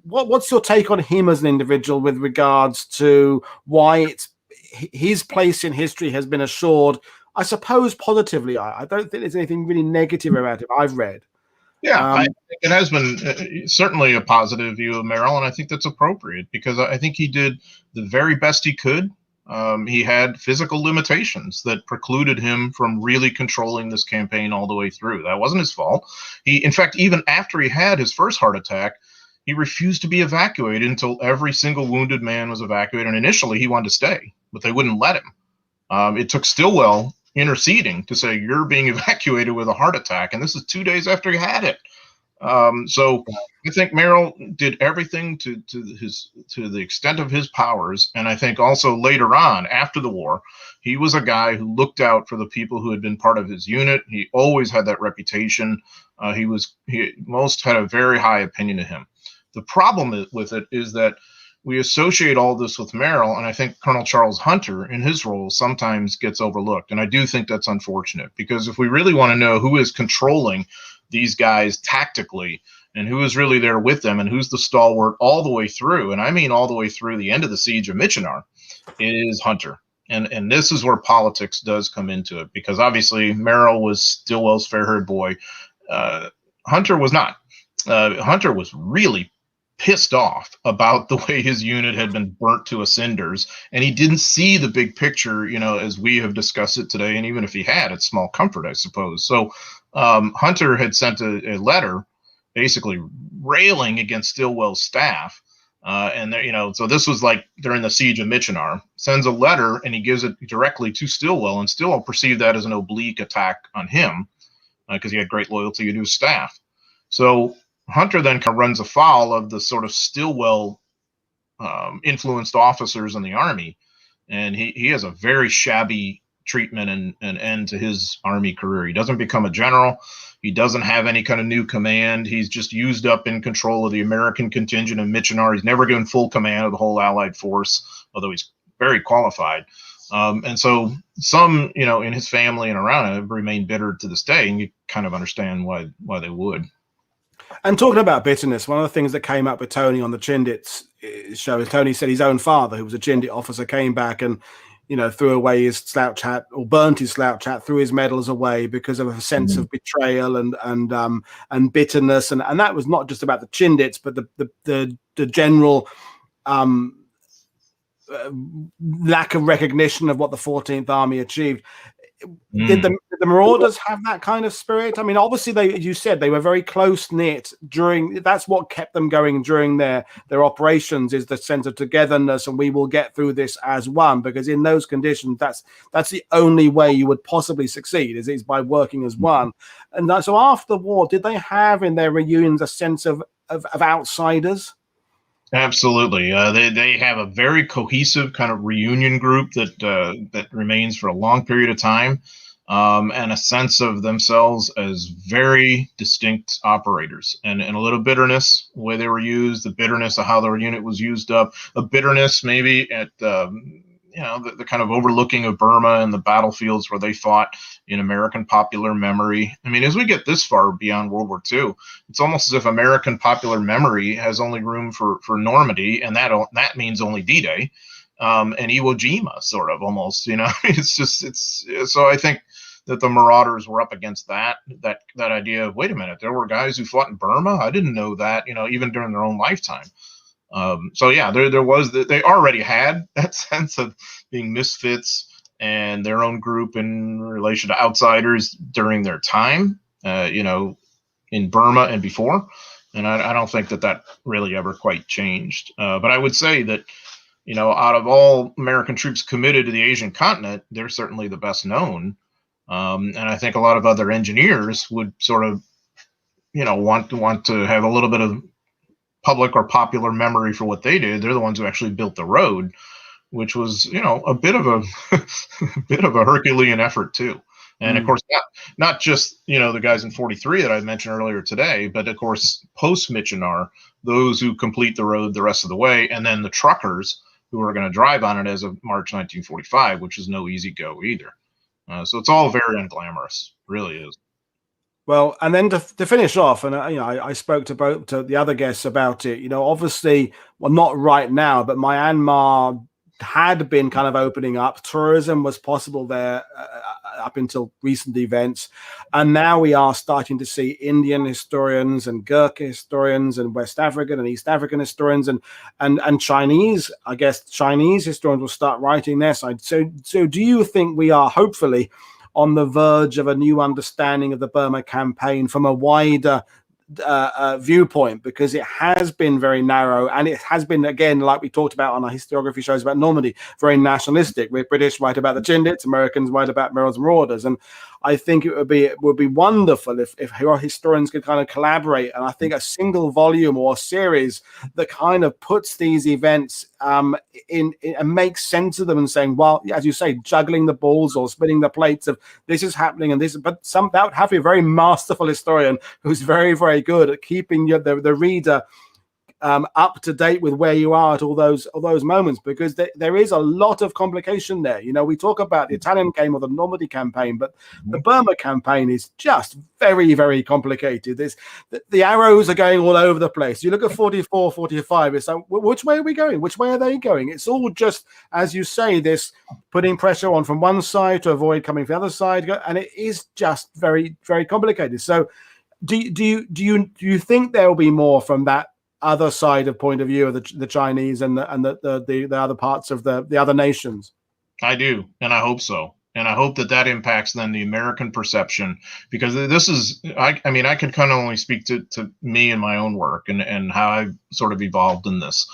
what's your take on him as an individual with regards to why his place in history has been assured I suppose positively. I don't think there's anything really negative about it I've read. Yeah, I think it has been certainly a positive view of Merrill, and I think that's appropriate because I think he did the very best he could. He had physical limitations that precluded him from really controlling this campaign all the way through. That wasn't his fault. In fact, even after he had his first heart attack, he refused to be evacuated until every single wounded man was evacuated. And initially, he wanted to stay, but they wouldn't let him. It took Stillwell interceding to say, you're being evacuated with a heart attack. And this is 2 days after he had it. So I think Merrill did everything to the extent of his powers. And I think also later on, after the war, he was a guy who looked out for the people who had been part of his unit. He always had that reputation. Most had a very high opinion of him. The problem with it is that we associate all this with Merrill, and I think Colonel Charles Hunter in his role sometimes gets overlooked. And I do think that's unfortunate, because if we really want to know who is controlling these guys tactically and who is really there with them and who's the stalwart all the way through, and I mean all the way through the end of the siege of Myitkyina, it is Hunter. And this is where politics does come into it, because obviously Merrill was Stillwell's fair-haired boy. Hunter was not. Hunter was really pissed off about the way his unit had been burnt to a cinders, and he didn't see the big picture, as we have discussed it today. And even if he had, it's small comfort, I suppose. So Hunter had sent a letter basically railing against Stillwell's staff. So this was like during the siege of Myitkyina, sends a letter and he gives it directly to Stillwell, and Stillwell perceived that as an oblique attack on him because he had great loyalty to his staff. So Hunter then kind of runs afoul of the sort of Stillwell influenced officers in the army, and he has a very shabby treatment and end to his army career. He doesn't become a general. He doesn't have any kind of new command. He's just used up in control of the American contingent in Myitkyina. He's never given full command of the whole Allied force, although he's very qualified. And so some, in his family and around him remain bitter to this day, and you kind of understand why they would. And talking about bitterness, one of the things that came up with Tony on the Chindits show is Tony said his own father, who was a Chindit officer, came back and, threw away his slouch hat, or burnt his slouch hat, threw his medals away because of a sense of betrayal and bitterness. And that was not just about the Chindits, but the general lack of recognition of what the 14th Army achieved. Did the Marauders have that kind of spirit? I mean, obviously, you said they were very close knit that's what kept them going during their operations, is the sense of togetherness, and we will get through this as one, because in those conditions, that's the only way you would possibly succeed is by working as one. And so after the war, did they have in their reunions a sense of outsiders? Absolutely. They have a very cohesive kind of reunion group that remains for a long period of time, and a sense of themselves as very distinct operators, and a little bitterness, the way they were used, the bitterness of how their unit was used up, a bitterness maybe at the kind of overlooking of Burma and the battlefields where they fought in American popular memory. I mean, as we get this far beyond World War II, it's almost as if American popular memory has only room for Normandy, and that means only D-Day, and Iwo Jima, sort of almost. So I think that the Marauders were up against that idea of, wait a minute, there were guys who fought in Burma. I didn't know that, even during their own lifetime. So yeah, there was they already had that sense of being misfits and their own group in relation to outsiders during their time, in Burma and before. And I don't think that really ever quite changed. But I would say that, out of all American troops committed to the Asian continent, they're certainly the best known. And I think a lot of other engineers would sort of, want to have a little bit of public or popular memory for what they did. They're the ones who actually built the road, which was, a bit of a Herculean effort too. And of course, not just, the guys in 43 that I mentioned earlier today, but of course, post Myitkyina, those who complete the road the rest of the way, and then the truckers who are going to drive on it as of March 1945, which is no easy go either. So it's all very unglamorous, really is. Well, and then to finish off, and I spoke to the other guests about it. Obviously, well, not right now, but Myanmar had been kind of opening up. Tourism was possible there up until recent events. And now we are starting to see Indian historians and Gurkha historians and West African and East African historians and Chinese, I guess Chinese historians will start writing their side. So do you think we are hopefully on the verge of a new understanding of the Burma campaign from a wider viewpoint, because it has been very narrow, and it has been, again, like we talked about on our historiography shows about Normandy, very nationalistic. We're British write about the Chindits, Americans write about Merrills Marauders, and I think it would be wonderful if our historians could kind of collaborate. And I think a single volume or series that kind of puts these events in and makes sense of them, and saying, well, as you say, juggling the balls or spinning the plates of this is happening and this, but that would have a very masterful historian who's very, very good at keeping the reader up to date with where you are at all those moments, because there is a lot of complication there. You know, we talk about the Italian game or the Normandy campaign, but the Burma campaign is just very, very complicated. The arrows are going all over the place. You look at 44, 45, it's like, which way are we going? Which way are they going? It's all just, as you say, this putting pressure on from one side to avoid coming from the other side, and it is just very, very complicated. So do you think there will be more from that other side of point of view of the Chinese and the other parts of the other nations? I do, and I hope so. And I hope that impacts then the American perception, because this is, I mean, I can kind of only speak to me and my own work and how I've sort of evolved in this.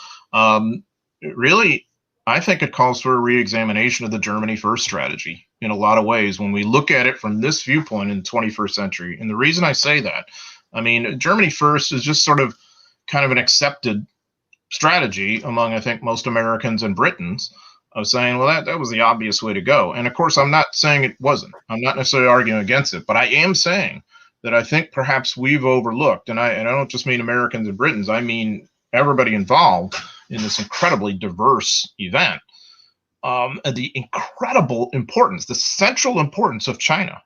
Really, I think it calls for a re-examination of the Germany first strategy in a lot of ways when we look at it from this viewpoint in the 21st century. And the reason I say that, I mean, Germany first is just sort of kind of an accepted strategy among, I think, most Americans and Britons, of saying, well, that was the obvious way to go. And of course, I'm not saying it wasn't. I'm not necessarily arguing against it, but I am saying that I think perhaps we've overlooked, and I don't just mean Americans and Britons, I mean everybody involved in this incredibly diverse event, the incredible importance, the central importance of China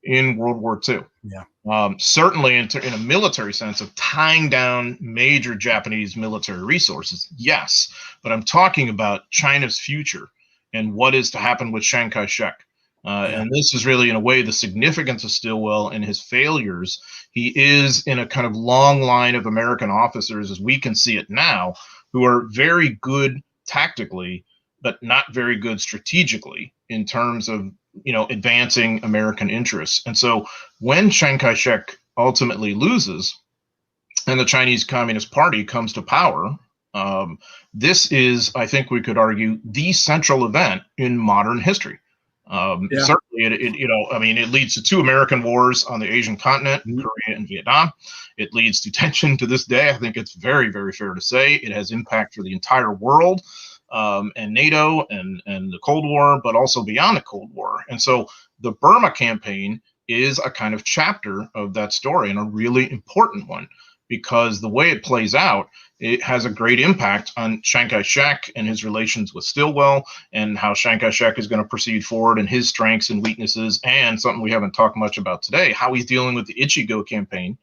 in World War II. Yeah. Certainly in a military sense of tying down major Japanese military resources, yes. But I'm talking about China's future and what is to happen with Chiang Kai-shek. And this is really, in a way, the significance of Stillwell and his failures. He is in a kind of long line of American officers, as we can see it now, who are very good tactically, but not very good strategically in terms of, you know, advancing American interests. And so when Chiang Kai-shek ultimately loses and the Chinese Communist Party comes to power, this is, I think we could argue, the central event in modern history. Certainly, it leads to two American wars on the Asian continent, Korea and Vietnam. It leads to tension to this day. I think it's very, very fair to say it has impact for the entire world. And NATO and the Cold War, but also beyond the Cold War. And so the Burma campaign is a kind of chapter of that story, and a really important one, because the way it plays out, it has a great impact on Chiang Kai-shek and his relations with Stillwell, and how Chiang Kai-shek is going to proceed forward and his strengths and weaknesses, and something we haven't talked much about today, how he's dealing with the Ichigo campaign,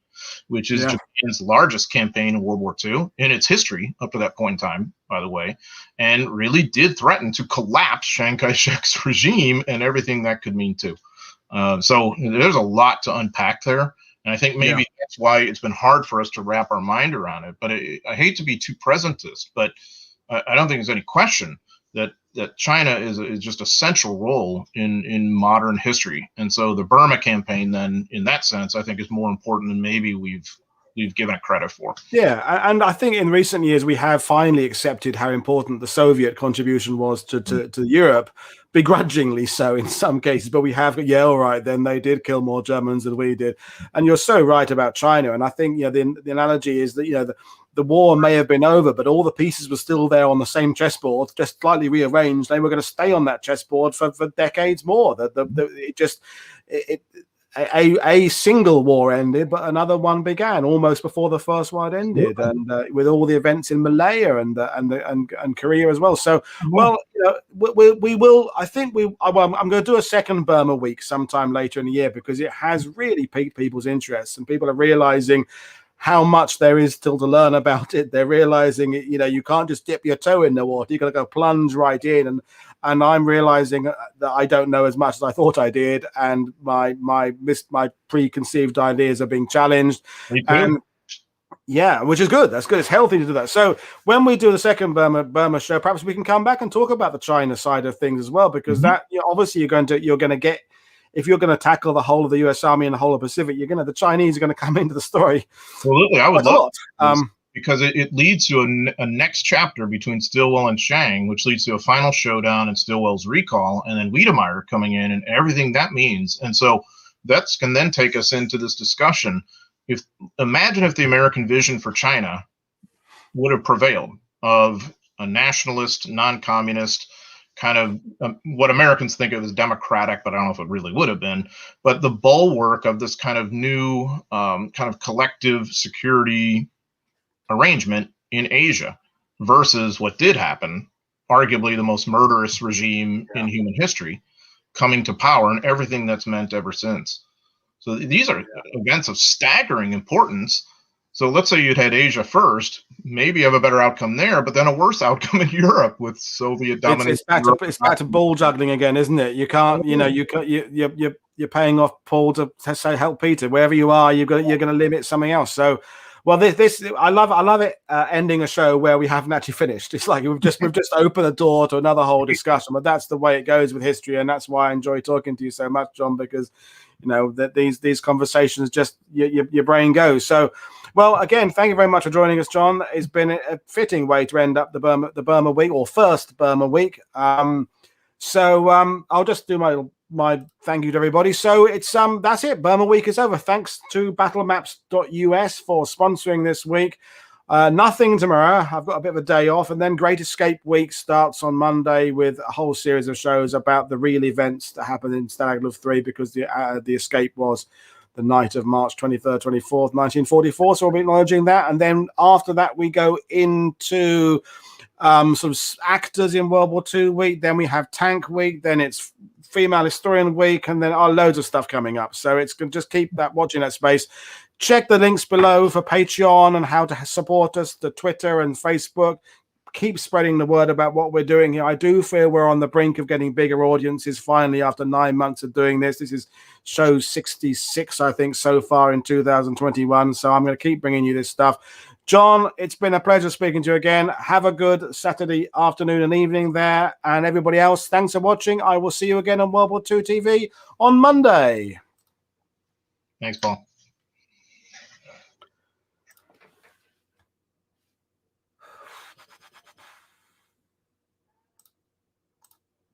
which is Japan's largest campaign in World War II in its history up to that point in time, by the way, and really did threaten to collapse Chiang Kai-shek's regime and everything that could mean too. So there's a lot to unpack there. And I think maybe that's why it's been hard for us to wrap our mind around it. But I hate to be too presentist, but I don't think there's any question that China is just a central role in modern history. And so the Burma campaign then, in that sense, I think is more important than maybe we've given it credit for. Yeah, and I think in recent years we have finally accepted how important the Soviet contribution was to Europe, begrudgingly so in some cases, but we have, all right, then they did kill more Germans than we did. And you're so right about China. And I think, the analogy is that, the war may have been over, but all the pieces were still there on the same chessboard, just slightly rearranged. They were going to stay on that chessboard for decades more. A single war ended, but another one began almost before the first one ended, and with all the events in Malaya and Korea as well. So, we will. I think I'm going to do a second Burma week sometime later in the year, because it has really piqued people's interests, and people are realizing how much there is still to learn about it. They're realizing, you know, you can't just dip your toe in the water. You got to go plunge right in. And I'm realizing that I don't know as much as I thought I did, and my preconceived ideas are being challenged. Me too. And yeah, which is good. That's good. It's healthy to do that. So when we do the second Burma show, perhaps we can come back and talk about the China side of things as well, because that, you know, obviously you're going to get, if you're going to tackle the whole of the U.S. Army and the whole of the Pacific, the Chinese are going to come into the story. Absolutely, I would love because it leads to a next chapter between Stillwell and Chiang, which leads to a final showdown and Stillwell's recall, and then Wiedemeyer coming in and everything that means. And so that can then take us into this discussion. Imagine if the American vision for China would have prevailed, of a nationalist, non-communist kind of what Americans think of as democratic, but I don't know if it really would have been, but the bulwark of this kind of new kind of collective security arrangement in Asia, versus what did happen, arguably the most murderous regime in human history, coming to power, and everything that's meant ever since. So these are events of staggering importance. So let's say you'd had Asia first, maybe you have a better outcome there, but then a worse outcome in Europe with Soviet dominance. It's back to ball juggling again, isn't it? You can't, you're paying off Paul to say help Peter. Wherever you are, you're going to limit something else. So, well, this I love it ending a show where we haven't actually finished. It's like we've just opened the door to another whole discussion. But that's the way it goes with history, and that's why I enjoy talking to you so much, John, because that these conversations just your brain goes. So, well, again, thank you very much for joining us, John. It's been a fitting way to end up the Burma week, or first Burma week. So I'll just do my thank you to everybody. So it's that's it. Burma week is over. Thanks to battlemaps.us for sponsoring this week. Nothing tomorrow. I've got a bit of a day off, and then Great Escape Week starts on Monday with a whole series of shows about the real events that happened in Stalag Luft 3, because the escape was the night of March 23rd, 24th, 1944. So we'll be acknowledging that, and then after that we go into sort of actors in World War II week. Then we have Tank Week. Then it's Female Historian Week, and then loads of stuff coming up. So it's going to just keep watching that space. Check the links below for Patreon and how to support us, to Twitter and Facebook. Keep spreading the word about what we're doing here. I do feel we're on the brink of getting bigger audiences finally after 9 months of doing this. This is show 66, I think, so far in 2021. So I'm going to keep bringing you this stuff. John, it's been a pleasure speaking to you again. Have a good Saturday afternoon and evening there. And everybody else, thanks for watching. I will see you again on World War II TV on Monday. Thanks, Paul.